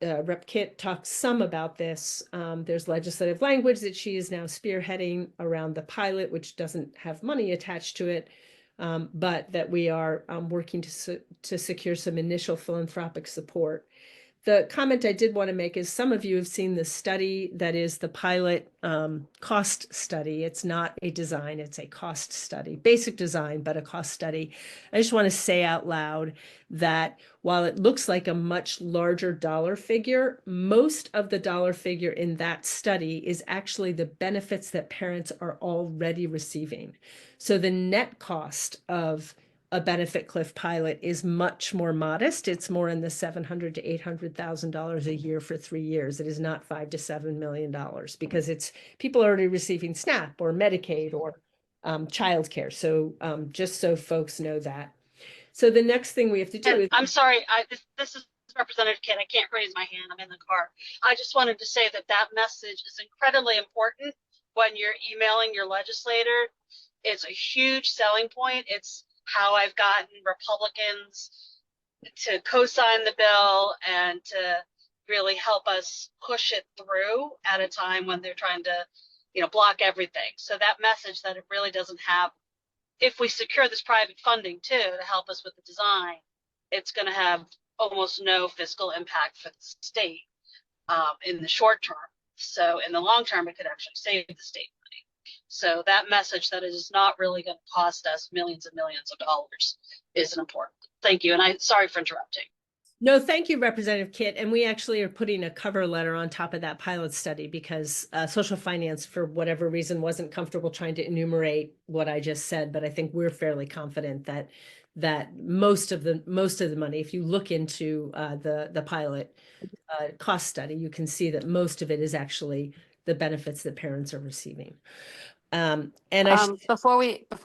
Rep. Kit talks some about this. There's legislative language that she is now spearheading around the pilot, which doesn't have money attached to it, but that we are working to secure some initial philanthropic support. The comment I did want to make is some of you have seen the study that is the pilot cost study. It's not a design, it's a cost study, basic design, but a cost study. I just want to say out loud that while it looks like a much larger dollar figure, most of the dollar figure in that study is actually the benefits that parents are already receiving. So the net cost of a benefit cliff pilot is much more modest. It's more in the $700,000 to $800,000 a year for 3 years. It is not $5 to $7 million, because it's people already receiving SNAP or Medicaid or childcare. So just so folks know that. So the next thing we have to do is— I'm sorry, this is Representative Kent. I can't raise my hand. I'm in the car. I just wanted to say that message is incredibly important when you're emailing your legislator. It's a huge selling point. It's how I've gotten Republicans to co-sign the bill and to really help us push it through at a time when they're trying to, block everything. So that message that it really doesn't have, if we secure this private funding too to help us with the design, it's going to have almost no fiscal impact for the state in the short term. So in the long term, it could actually save the state money. So that message that it is not really going to cost us millions and millions of dollars is an important. Thank you. And sorry for interrupting. No, thank you, Representative Kit. And we actually are putting a cover letter on top of that pilot study because social finance, for whatever reason, wasn't comfortable trying to enumerate what I just said. But I think we're fairly confident that most of the money, if you look into the pilot cost study, you can see that most of it is actually the benefits that parents are receiving. Before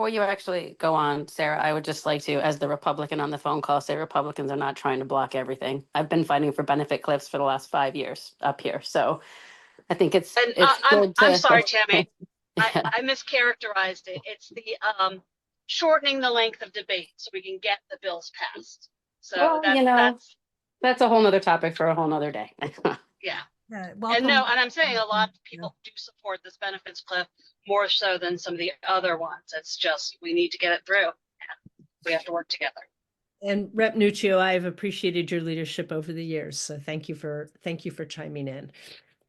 you actually go on, Sarah, I would just like to, as the Republican on the phone call, say Republicans are not trying to block everything. I've been fighting for benefit cliffs for the last 5 years up here, so I think it's. And I'm sorry, Tammy, I mischaracterized it. It's the shortening the length of debate so we can get the bills passed. So well, that's a whole nother topic for a whole nother day. yeah. Yeah, And welcome. no, and I'm saying a lot of people do support this benefits cliff more so than some of the other ones. It's just, we need to get it through. We have to work together. And Rep. Nuccio, I've appreciated your leadership over the years. So thank you for chiming in.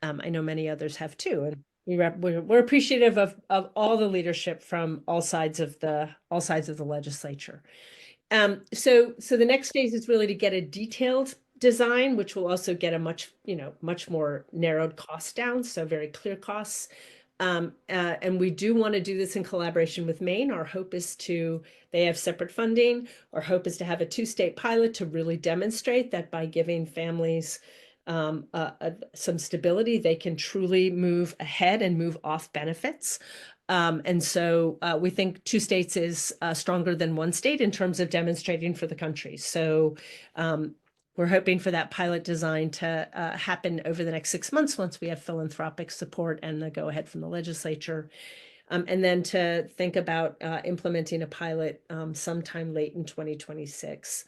I know many others have too. And we're appreciative of all the leadership from all sides of the legislature. So the next phase is really to get a detailed design, which will also get a much more narrowed cost down. So very clear costs. And we do want to do this in collaboration with Maine. Our hope is they have separate funding. Our hope is to have a 2-state pilot to really demonstrate that by giving families some stability, they can truly move ahead and move off benefits. And so we think 2 states is stronger than 1 state in terms of demonstrating for the country. So we're hoping for that pilot design to happen over the next 6 months once we have philanthropic support and the go-ahead from the legislature. And then to think about implementing a pilot sometime late in 2026.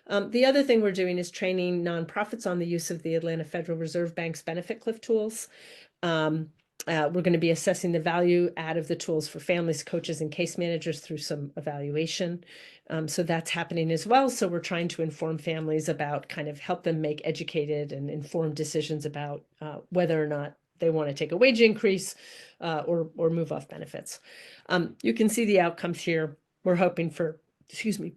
The other thing we're doing is training nonprofits on the use of the Atlanta Federal Reserve Bank's benefit cliff tools. We're going to be assessing the value add of the tools for families, coaches, and case managers through some evaluation. So that's happening as well. So we're trying to inform families about help them make educated and informed decisions about whether or not they want to take a wage increase or move off benefits. You can see the outcomes here. We're hoping for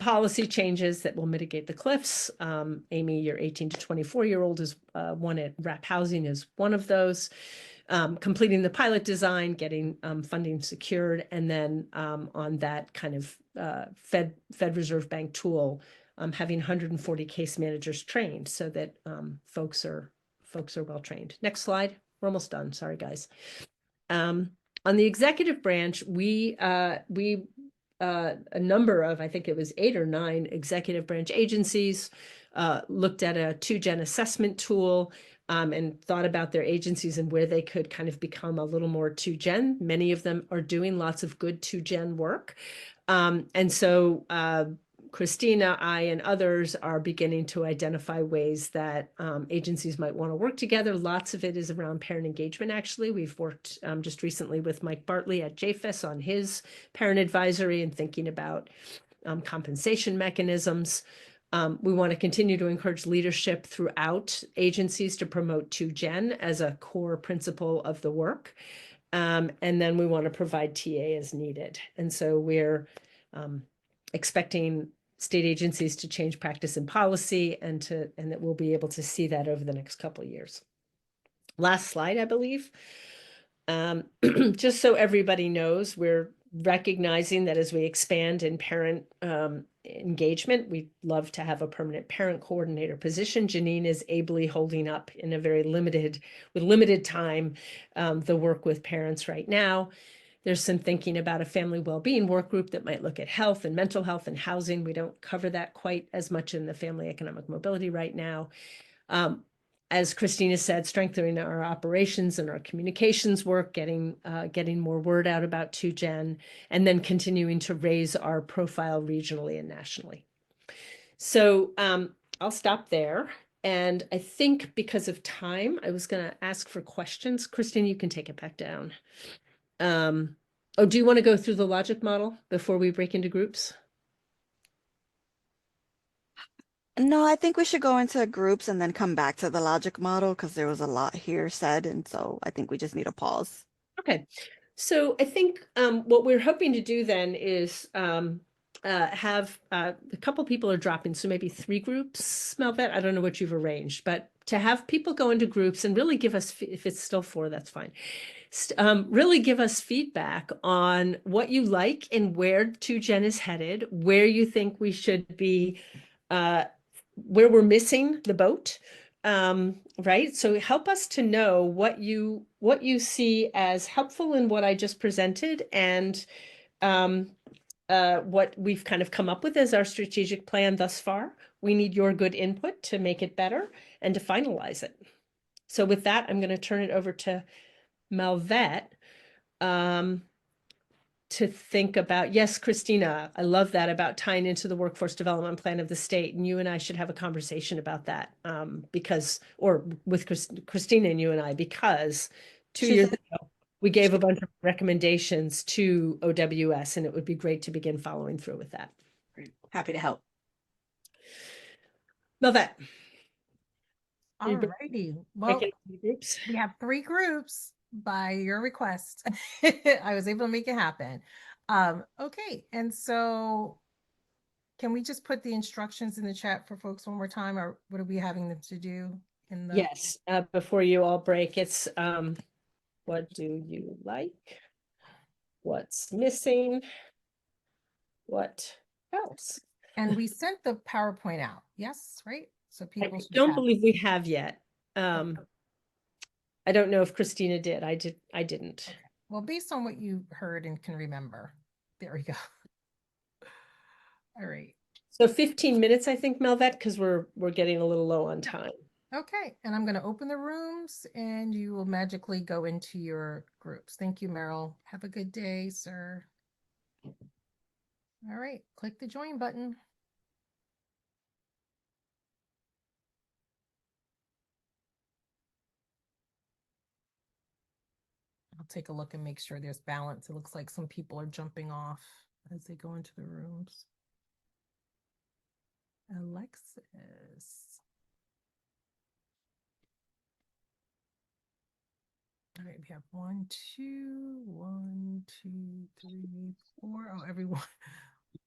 policy changes that will mitigate the cliffs. Amy, your 18 to 24-year-old is one at Wrap Housing is one of those. Completing the pilot design, getting funding secured, and then on that Fed Reserve Bank tool, having 140 case managers trained so that folks are well trained. Next slide. We're almost done. Sorry, guys. On the executive branch, we a number of, I think it was 8 or 9 executive branch agencies looked at a 2-gen assessment tool and thought about their agencies and where they could become a little more 2-gen. Many of them are doing lots of good 2-gen work. And so Christina, I, and others are beginning to identify ways that agencies might want to work together. Lots of it is around parent engagement, actually. We've worked just recently with Mike Bartley at JFIS on his parent advisory and thinking about compensation mechanisms. We want to continue to encourage leadership throughout agencies to promote 2-gen as a core principle of the work. And then we want to provide TA as needed. And so we're expecting state agencies to change practice and policy and that we'll be able to see that over the next couple of years. Last slide, I believe. Just so everybody knows, we're recognizing that as we expand in parent engagement, we'd love to have a permanent parent coordinator position. Janine is ably holding up in a very limited time the work with parents right now. There's some thinking about a family well-being work group that might look at health and mental health and housing. We don't cover that quite as much in the family economic mobility right now. As Christina said, strengthening our operations and our communications work, getting more word out about 2-gen, and then continuing to raise our profile regionally and nationally. So I'll stop there. And I think because of time, I was going to ask for questions. Christine, you can take it back down. Do you want to go through the logic model before we break into groups? No, I think we should go into groups and then come back to the logic model because there was a lot here said, and so I think we just need a pause. Okay, so I think what we're hoping to do then is have a couple people are dropping, so maybe 3 groups, Melvet. I don't know what you've arranged, but to have people go into groups and really give us, if it's still 4, that's fine. Really give us feedback on what you like and where 2Gen is headed, where you think we should be, where we're missing the boat. Right? So help us to know what you see as helpful in what I just presented, and what we've kind of come up with as our strategic plan thus far. We need your good input to make it better and to finalize it. So with that, I'm going to turn it over to Melvet to think about. Yes, Christina, I love that about tying into the workforce development plan of the state. And you and I should have a conversation about that because, or with Christina and you and I, because 2 years ago, we gave a bunch of recommendations to OWS, and it would be great to begin following through with that. Great. Happy to help. Melvet. All righty. Well, Groups. we have 3 groups by your request. I was able to make it happen. Okay, and so can we just put the instructions in the chat for folks one more time, or what are we having them to do in the? Yes, before you all break, it's what do you like? What's missing? What else? And we sent the PowerPoint out, yes, right? So I people should don't have- believe we have yet. I don't know if Christina did. I didn't. Okay. Well, based on what you heard and can remember, there we go. All right. So 15 minutes, I think, Melvet, because we're getting a little low on time. Okay, and I'm going to open the rooms and you will magically go into your groups. Thank you, Meryl. Have a good day, sir. All right, click the join button. I'll take a look and make sure there's balance. It looks like some people are jumping off as they go into the rooms. Alexis. All right, we have 1, 2, 1, 2, 3, 4. Oh, everyone,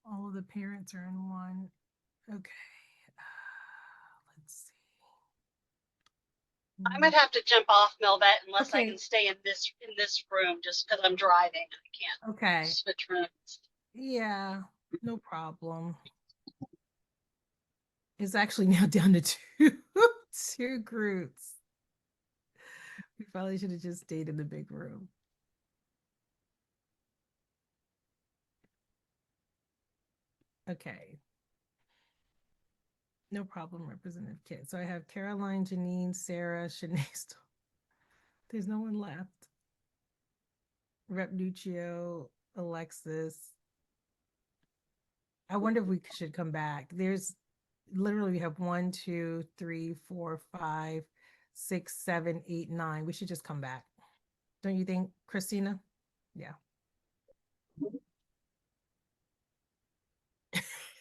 all of the parents are in one. Okay, let's see. I might have to jump off, Melvet, unless I Okay. can stay in this room just because I'm driving. I can't Okay, switch rooms. yeah, no problem. It's actually now down to 2 groups. We probably should have just stayed in the big room. Okay. No problem, Representative Kitt. So I have Caroline, Janine, Sarah, Shanae. There's no one left. Rep Nuccio, Alexis. I wonder if we should come back. There's literally we have 1, 2, 3, 4, 5, 6, 7, 8, 9. We should just come back. Don't you think, Christina? Yeah.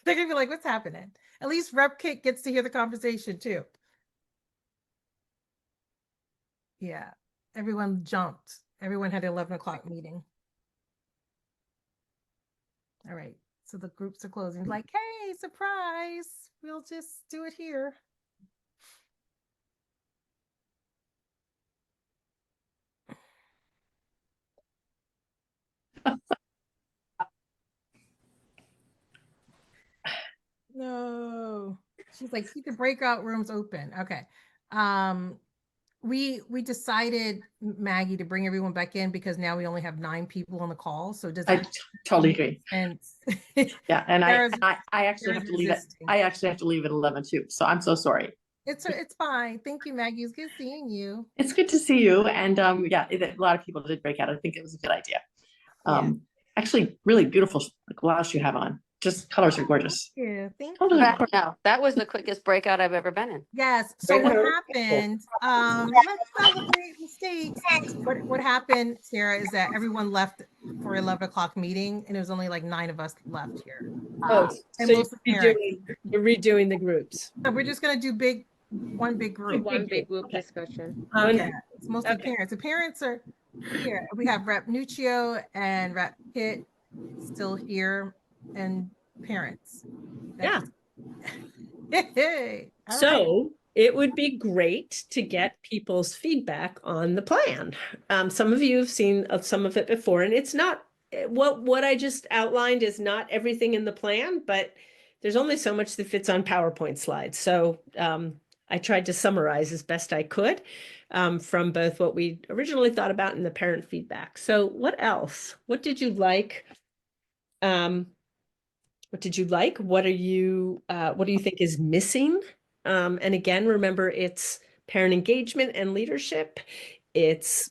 They're gonna be like, what's happening? At least Rep Kit gets to hear the conversation too. Yeah, everyone jumped. Everyone had an 11 o'clock meeting. All right, so the groups are closing. Like, hey, surprise, we'll just do it here. No, she's like, keep the breakout rooms open. Okay. We decided, Maggie, to bring everyone back in because now we only have 9 people on the call. So does I that totally agree. and Yeah, and Sarah's- I actually have to leave it. resisting. I actually have to leave at 11 too. So I'm so sorry. it's fine. Thank you, Maggie. It's good seeing you. It's good to see you. And yeah, a lot of people did break out. I think it was a good idea. Actually, really beautiful blouse you have on. Just colors are gorgeous. Yeah, thank Oh, you. no. No, that was the quickest breakout I've ever been in. Yes. So what Very happened? Let's celebrate mistakes. What happened, Sarah, is that everyone left for 11 o'clock meeting, and it was only like 9 of us left here. Oh, And so most parents. you're redoing the groups. So we're just gonna do one big group. One big group discussion. Okay, it's mostly Okay. parents. The parents are here. We have Rep Nuccio and Rep Pitt still here, and parents. Yeah. Hey, all right. So it would be great to get people's feedback on the plan. Some of you have seen some of it before, and it's not what I just outlined is not everything in the plan, but there's only so much that fits on PowerPoint slides. So I tried to summarize as best I could from both what we originally thought about and the parent feedback. So what else? What did you like? What did you like? What do you think is missing? And again, remember, it's parent engagement and leadership. It's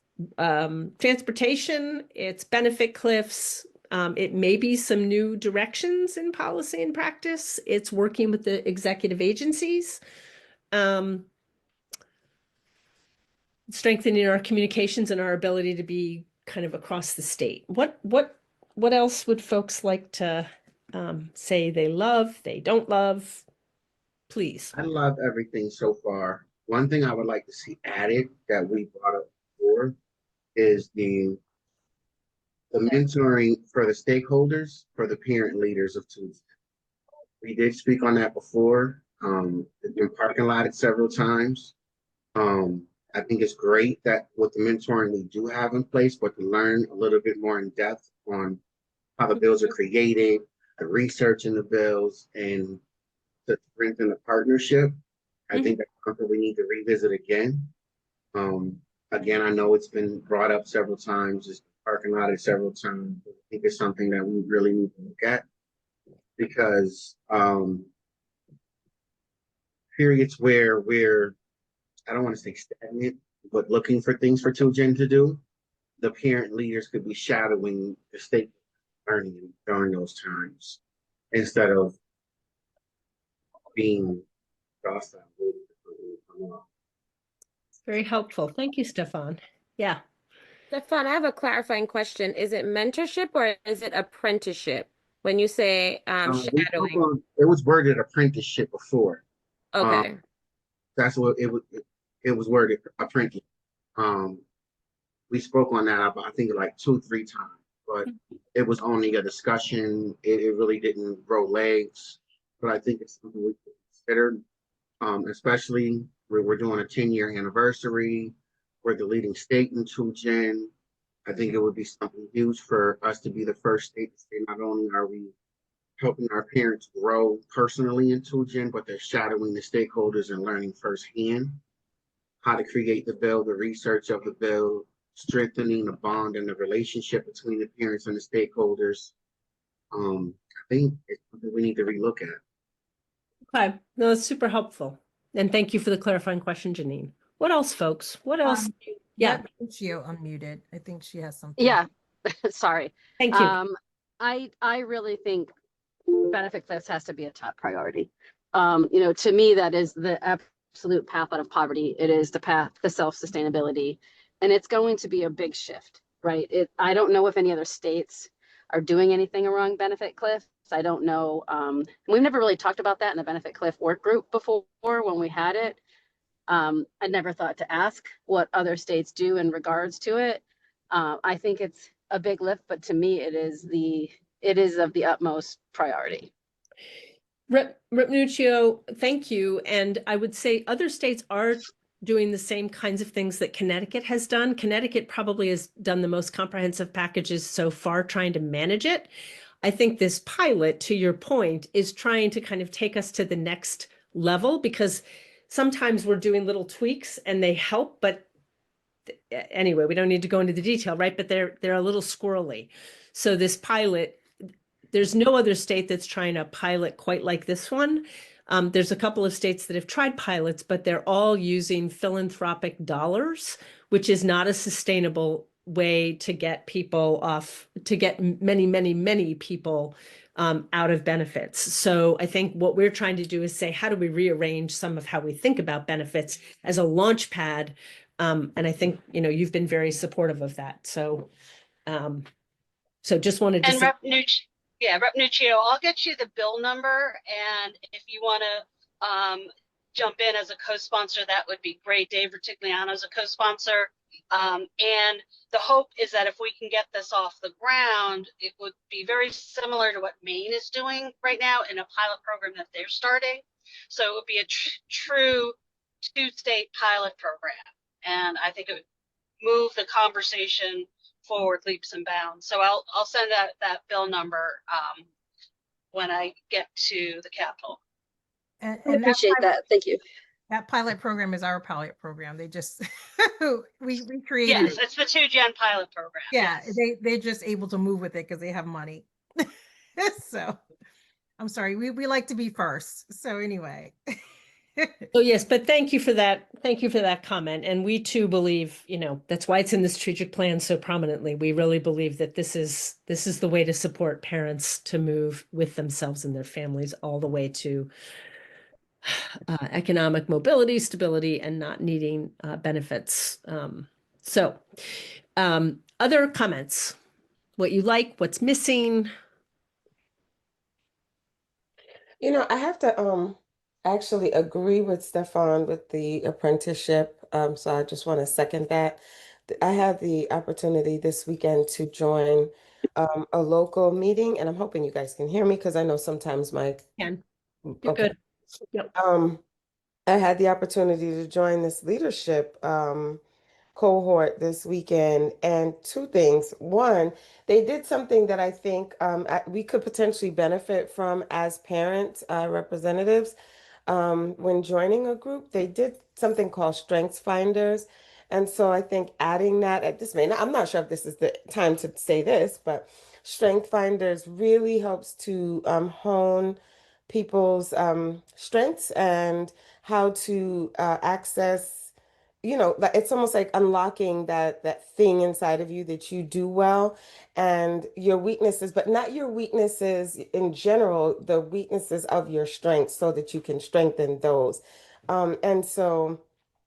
transportation. It's benefit cliffs. It may be some new directions in policy and practice. It's working with the executive agencies. Strengthening our communications and our ability to be kind of across the state. What else would folks like to say they love, they don't love? Please. I love everything so far. One thing I would like to see added that we brought up before is the mentoring for the stakeholders, for the parent leaders of Tuesday. We did speak on that before. It's been parking lotted several times. I think it's great that with the mentoring we do have in place, but to learn a little bit more in depth on how the bills are created, the research in the bills, and to strengthen the partnership. I think that's something we need to revisit again. Again, I know it's been brought up several times, it's been parking lotted several times. I think it's something that we really need to look at because periods where we're, I don't want to say stagnant, but looking for things for Tugen to do, the parent leaders could be shadowing the state learning during those times instead of being docile. Very helpful. Thank you, Stefan. Yeah. Stefan, I have a clarifying question. Is it mentorship or is it apprenticeship? When you say shadowing. It was worded apprenticeship before. Okay. That's what it was worded apprentice. We spoke on that I think like 2-3 times, but it was only a discussion. It really didn't grow legs, but I think it's something we could consider, especially where we're doing a 10-year anniversary. We're the leading state in Tugen. I think it would be something huge for us to be the first state to say not only are we helping our parents grow personally in Tugen, but they're shadowing the stakeholders and learning firsthand how to create the bill, the research of the bill, strengthening the bond and the relationship between the parents and the stakeholders. I think it's something we need to relook at. Okay. No, that's super helpful. And thank you for the clarifying question, Janine. What else, folks? What else? Yeah. Rep Nuccio unmuted. I think she has something. Yeah, sorry. Thank you. I really think benefit cliffs has to be a top priority. To me, that is the absolute path out of poverty. It is the path to self-sustainability, and it's going to be a big shift, right? I don't know if any other states are doing anything around benefit cliffs. I don't know. We've never really talked about that in the benefit cliff work group before when we had it. I never thought to ask what other states do in regards to it. I think it's a big lift, but to me, it is of the utmost priority. Rep Nuccio, thank you. And I would say other states are doing the same kinds of things that Connecticut has done. Connecticut probably has done the most comprehensive packages so far trying to manage it. I think this pilot, to your point, is trying to kind of take us to the next level because sometimes we're doing little tweaks and they help, but anyway, we don't need to go into the detail, right? But they're a little squirrely. So this pilot, there's no other state that's trying a pilot quite like this one. There's a couple of states that have tried pilots, but they're all using philanthropic dollars, which is not a sustainable way to get people off, to get many, many, many people out of benefits. So I think what we're trying to do is say, how do we rearrange some of how we think about benefits as a launch pad? And I think, you've been very supportive of that. So So just wanted to And say, Rep Nuccio, I'll get you the bill number, and if you want to jump in as a co-sponsor, that would be great. Dave Retigliano is a co-sponsor. And the hope is that if we can get this off the ground, it would be very similar to what Maine is doing right now in a pilot program that they're starting. So it would be a true two-state pilot program. And I think it would move the conversation forward leaps and bounds. So I'll send out that bill number when I get to the Capitol. And, I and that appreciate that. Thank you. That pilot program is our pilot program. They just, we created Yes, it. it's the 2Gen pilot program. Yeah, Yes. they're just able to move with it because they have money. So I'm sorry, we like to be first. So anyway. oh yes, but thank you for that. Thank you for that comment. And we too believe, that's why it's in the strategic plan so prominently. We really believe that this is the way to support parents to move with themselves and their families all the way to economic mobility, stability, and not needing benefits. Other comments, what you like, what's missing? I have to actually agree with Stefan with the apprenticeship. So I just want to second that. I had the opportunity this weekend to join a local meeting, and I'm hoping you guys can hear me because I know sometimes my You're okay. good. Yep. I had the opportunity to join this leadership cohort this weekend, and two things. One, they did something that I think we could potentially benefit from as parent representatives. When joining a group, they did something called Strengths Finders. And so I think adding that at this may not, I'm not sure if this is the time to say this, but Strength Finders really helps to hone people's strengths and how to access, it's almost like unlocking that thing inside of you that you do well and your weaknesses, but not your weaknesses in general, the weaknesses of your strengths so that you can strengthen those. And so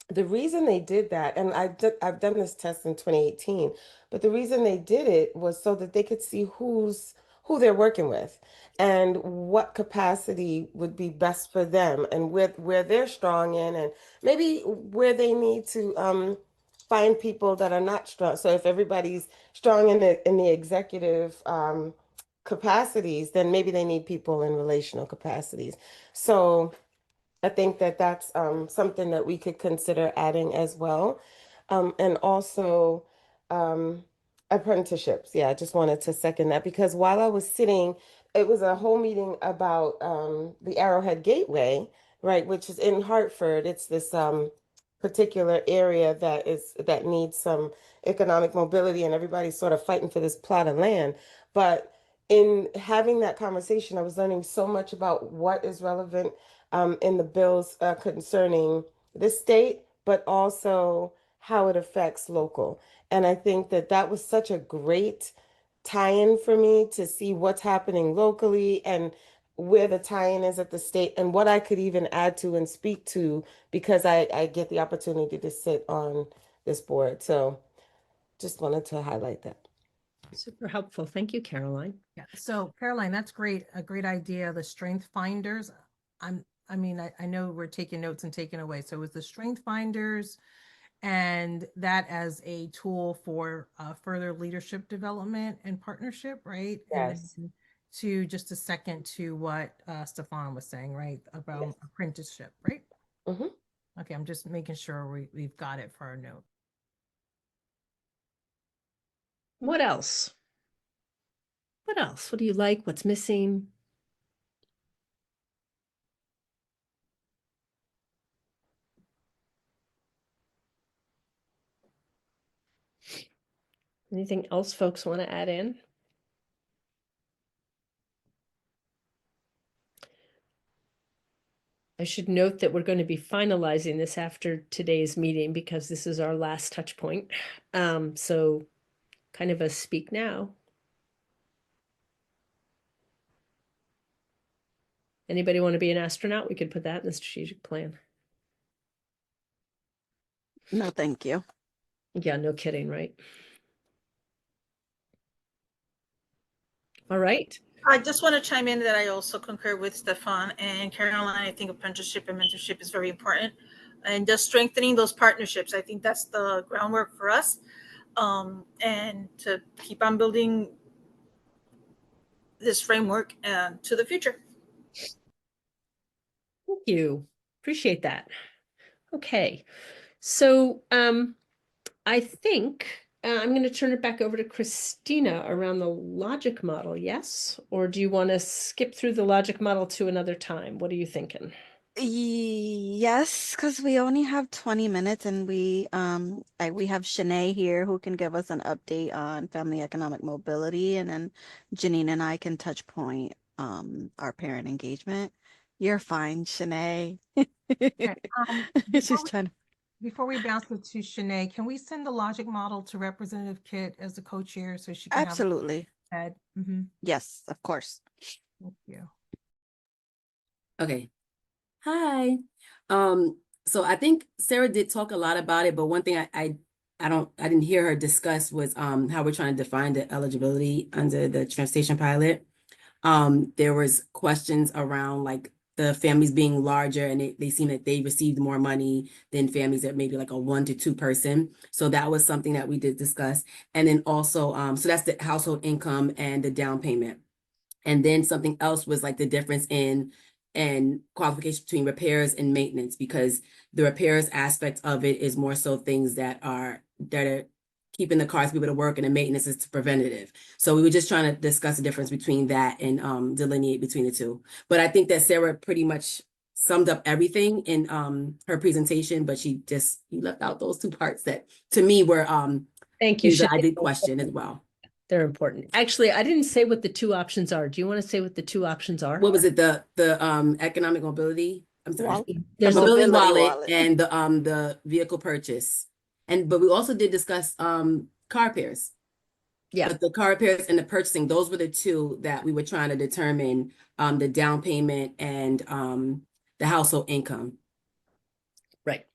the reason they did that, and I've done this test in 2018, but the reason they did it was so that they could see who they're working with and what capacity would be best for them and where they're strong in and maybe where they need to find people that are not strong. So if everybody's strong in the executive capacities, then maybe they need people in relational capacities. So I think that that's something that we could consider adding as well. And also apprenticeships. Yeah, I just wanted to second that because while I was sitting, it was a whole meeting about the Arrowhead Gateway, right, which is in Hartford. It's this particular area that needs some economic mobility, and everybody's sort of fighting for this plot of land. But in having that conversation, I was learning so much about what is relevant in the bills concerning the state, but also how it affects local. And I think that that was such a great tie-in for me to see what's happening locally and where the tie-in is at the state and what I could even add to and speak to because I get the opportunity to sit on this board. So just wanted to highlight that. Super helpful. Thank you, Caroline. Yeah. So Caroline, that's great. A great idea. The strength finders. I know we're taking notes and taking away. So it was the strength finders and that as a tool for further leadership development and partnership, right? Yes. And to just a second to what Stefan was saying, right? About Yes. apprenticeship, right? Mm-hmm. Okay, I'm just making sure we've got it for our note. What else? What else? What do you like? What's missing? Anything else folks want to add in? I should note that we're going to be finalizing this after today's meeting because this is our last touch point. So kind of a speak now. Anybody want to be an astronaut? We could put that in the strategic plan. No, thank you. Yeah, no kidding, right? All right. I just want to chime in that I also concur with Stefan and Caroline. I think apprenticeship and mentorship is very important, and just strengthening those partnerships. I think that's the groundwork for us, and to keep on building this framework to the future. Thank you. Appreciate that. Okay. So I think I'm going to turn it back over to Christina around the logic model. Yes? Or do you want to skip through the logic model to another time? What are you thinking? Yes, because we only have 20 minutes and we have Shanae here who can give us an update on family economic mobility, and then Janine and I can touch point our parent engagement. You're fine, Shanae. Okay, She's trying to. Before we bounce it to Shanae, can we send the logic model to Representative Kit as the co-chair so she can Absolutely. have Yes, of course. Thank you. Okay. Hi. So I think Sarah did talk a lot about it, but one thing I didn't hear her discuss was how we're trying to define the eligibility under the transportation pilot. There was questions around like the families being larger, and they seem that they received more money than families that maybe like a 1 to 2 person. So that was something that we did discuss. And then also, so that's the household income and the down payment. And then something else was like the difference in qualification between repairs and maintenance, because the repairs aspect of it is more so things that are keeping the cars able to work, and the maintenance is preventative. So we were just trying to discuss the difference between that and delineate between the two. But I think that Sarah pretty much summed up everything in her presentation, but you left out those 2 parts that to me were thank you. I did question as well. They're important. Actually, I didn't say what the 2 options are. Do you want to say what the 2 options are? What was it? The economic mobility? I'm sorry. There's The a mobility mobility wallet and the vehicle purchase. But we also did discuss car pairs. Yeah. But the car repairs and the purchasing, those were the 2 that we were trying to determine, the down payment and the household income. Right.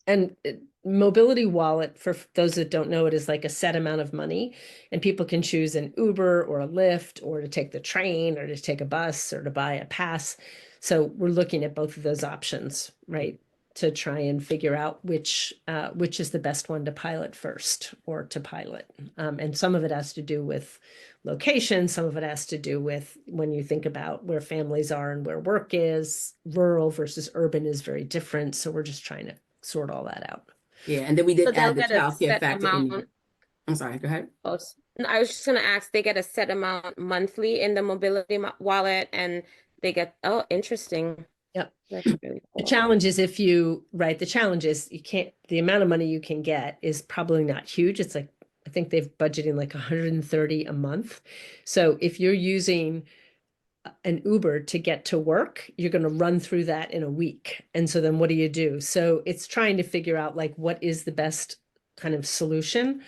And mobility wallet, for those that don't know, it is like a set amount of money, and people can choose an Uber or a Lyft, or to take the train, or to take a bus, or to buy a pass. So we're looking at both of those options, right, to try and figure out which is the best one to pilot first, or to pilot. And some of it has to do with location. Some of it has to do with when you think about where families are and where work is. Rural versus urban is very different. So we're just trying to sort all that out. Yeah, and then we did So they'll add the get a childcare set factor in there. amount. I'm sorry, go ahead. Oh, I was just gonna ask, they get a set amount monthly in the mobility wallet, and they get, oh, interesting. Yep. That's really The cool. challenge is the challenge is the amount of money you can get is probably not huge. It's like, I think they've budgeting like 130 a month. So if you're using an Uber to get to work, you're going to run through that in a week. And so then what do you do? So it's trying to figure out like what is the best kind of solution.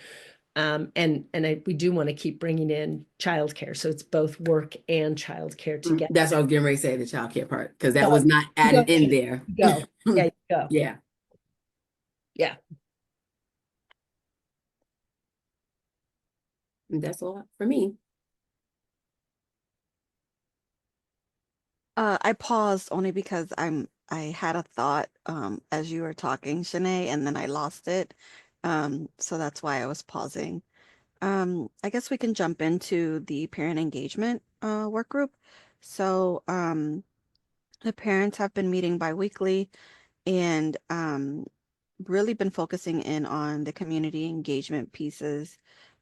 We do want to keep bringing in childcare. So it's both work and childcare together. That's what I was getting ready to say, the childcare part, because that was not added in there. Go. Yeah, you go. Yeah. Yeah. And that's all for me. I paused only because I had a thought as you were talking, Shanae, and then I lost it. So that's why I was pausing. I guess we can jump into the parent engagement work group. So the parents have been meeting bi-weekly and really been focusing in on the community engagement pieces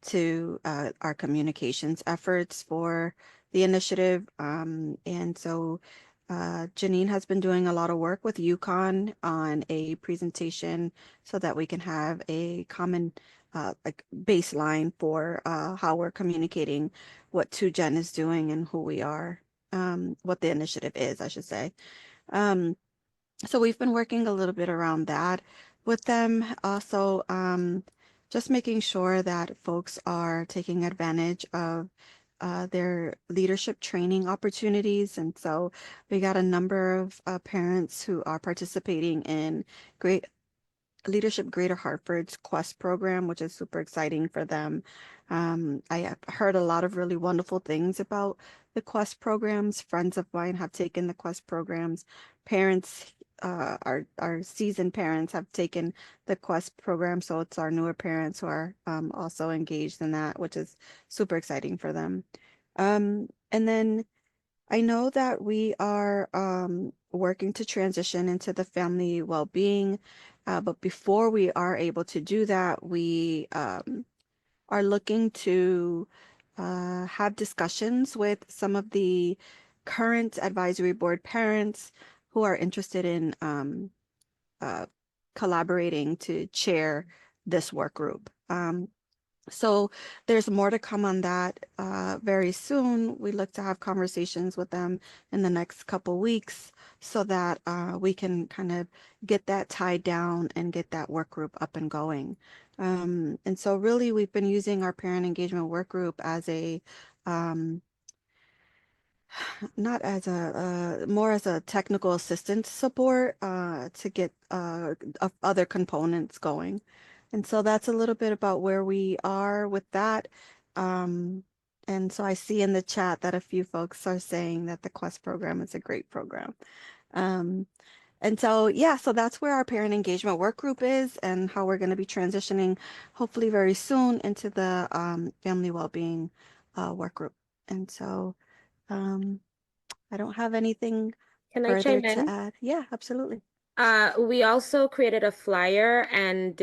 to our communications efforts for the initiative. And so Janine has been doing a lot of work with UConn on a presentation so that we can have a common like baseline for how we're communicating what 2Gen is doing and who we are, what the initiative is, I should say. So we've been working a little bit around that with them. Also, just making sure that folks are taking advantage of their leadership training opportunities. And so we got a number of parents who are participating in great Leadership Greater Hartford's Quest program, which is super exciting for them. I have heard a lot of really wonderful things about the Quest programs. Friends of mine have taken the Quest programs. Parents, our seasoned parents have taken the Quest program. So it's our newer parents who are also engaged in that, which is super exciting for them. And then I know that we are working to transition into the family well-being, but before we are able to do that, we are looking to have discussions with some of the current advisory board parents who are interested in collaborating to chair this work group. So there's more to come on that very soon. We look to have conversations with them in the next couple weeks so that we can kind of get that tied down and get that work group up and going. And so really we've been using our parent engagement work group as a not as a more as a technical assistance support to get other components going. And so that's a little bit about where we are with that. And so I see in the chat that a few folks are saying that the Quest program is a great program. And so, yeah, so that's where our parent engagement work group is and how we're going to be transitioning hopefully very soon into the family well-being work group. And so I don't have anything Can I further chime to in? add. Yeah, absolutely. We also created a flyer and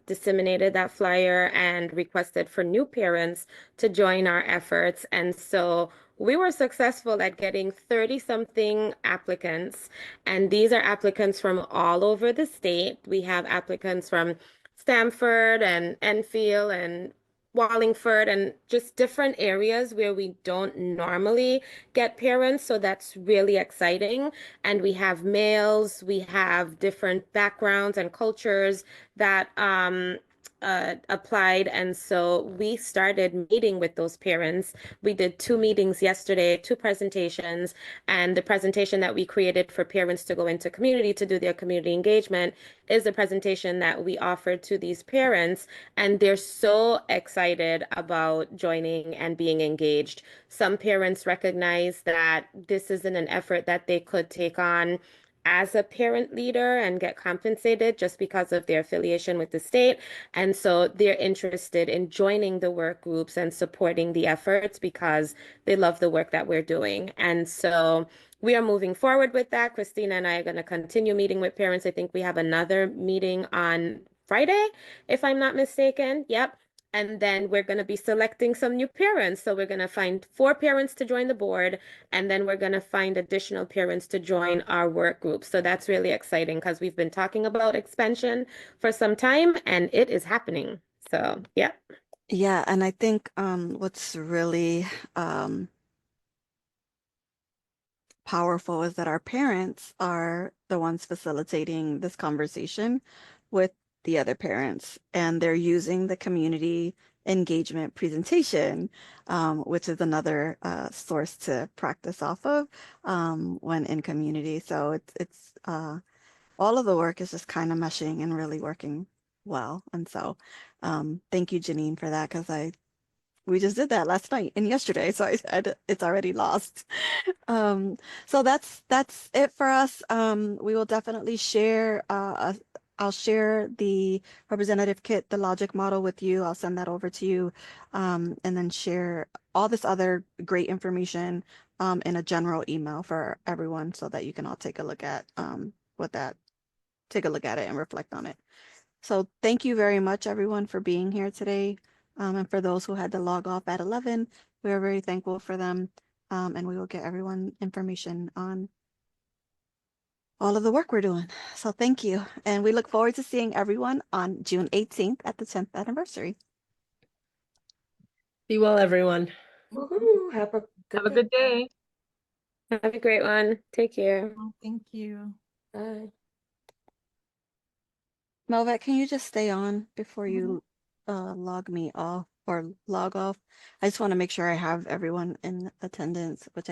disseminated that flyer and requested for new parents to join our efforts. And so we were successful at getting 30-something applicants. And these are applicants from all over the state. We have applicants from Stamford and Enfield and Wallingford and just different areas where we don't normally get parents. So that's really exciting. And we have males, we have different backgrounds and cultures that applied. And so we started meeting with those parents. We did 2 meetings yesterday, 2 presentations, and the presentation that we created for parents to go into community to do their community engagement is a presentation that we offered to these parents, and they're so excited about joining and being engaged. Some parents recognize that this isn't an effort that they could take on as a parent leader and get compensated just because of their affiliation with the state. And so they're interested in joining the work groups and supporting the efforts because they love the work that we're doing. And so we are moving forward with that. Christina and I are going to continue meeting with parents. I think we have another meeting on Friday, if I'm not mistaken. Yep. And then we're going to be selecting some new parents. So we're going to find 4 parents to join the board, and then we're going to find additional parents to join our work group. So that's really exciting because we've been talking about expansion for some time and it is happening. So, yeah. Yeah, and I think what's really powerful is that our parents are the ones facilitating this conversation with the other parents, and they're using the community engagement presentation, which is another source to practice off of when in community. So it's all of the work is just kind of meshing and really working well. And so thank you, Janine, for that, because we just did that last night and yesterday, so it's already lost. So that's it for us. We will definitely share. I'll share the representative kit, the logic model with you. I'll send that over to you, and then share all this other great information in a general email for everyone, so that you can all take a look at take a look at it and reflect on it. So thank you very much, everyone, for being here today. And for those who had to log off at 11, we are very thankful for them. And we will get everyone information on all of the work we're doing. So thank you. And we look forward to seeing everyone on June 18th at the 10th anniversary. Be well, everyone. Woohoo, have a good day. Have a great one. Take care. Thank you. Bye. Melvet, can you just stay on before you log me off or log off? I just want to make sure I have everyone in attendance, which I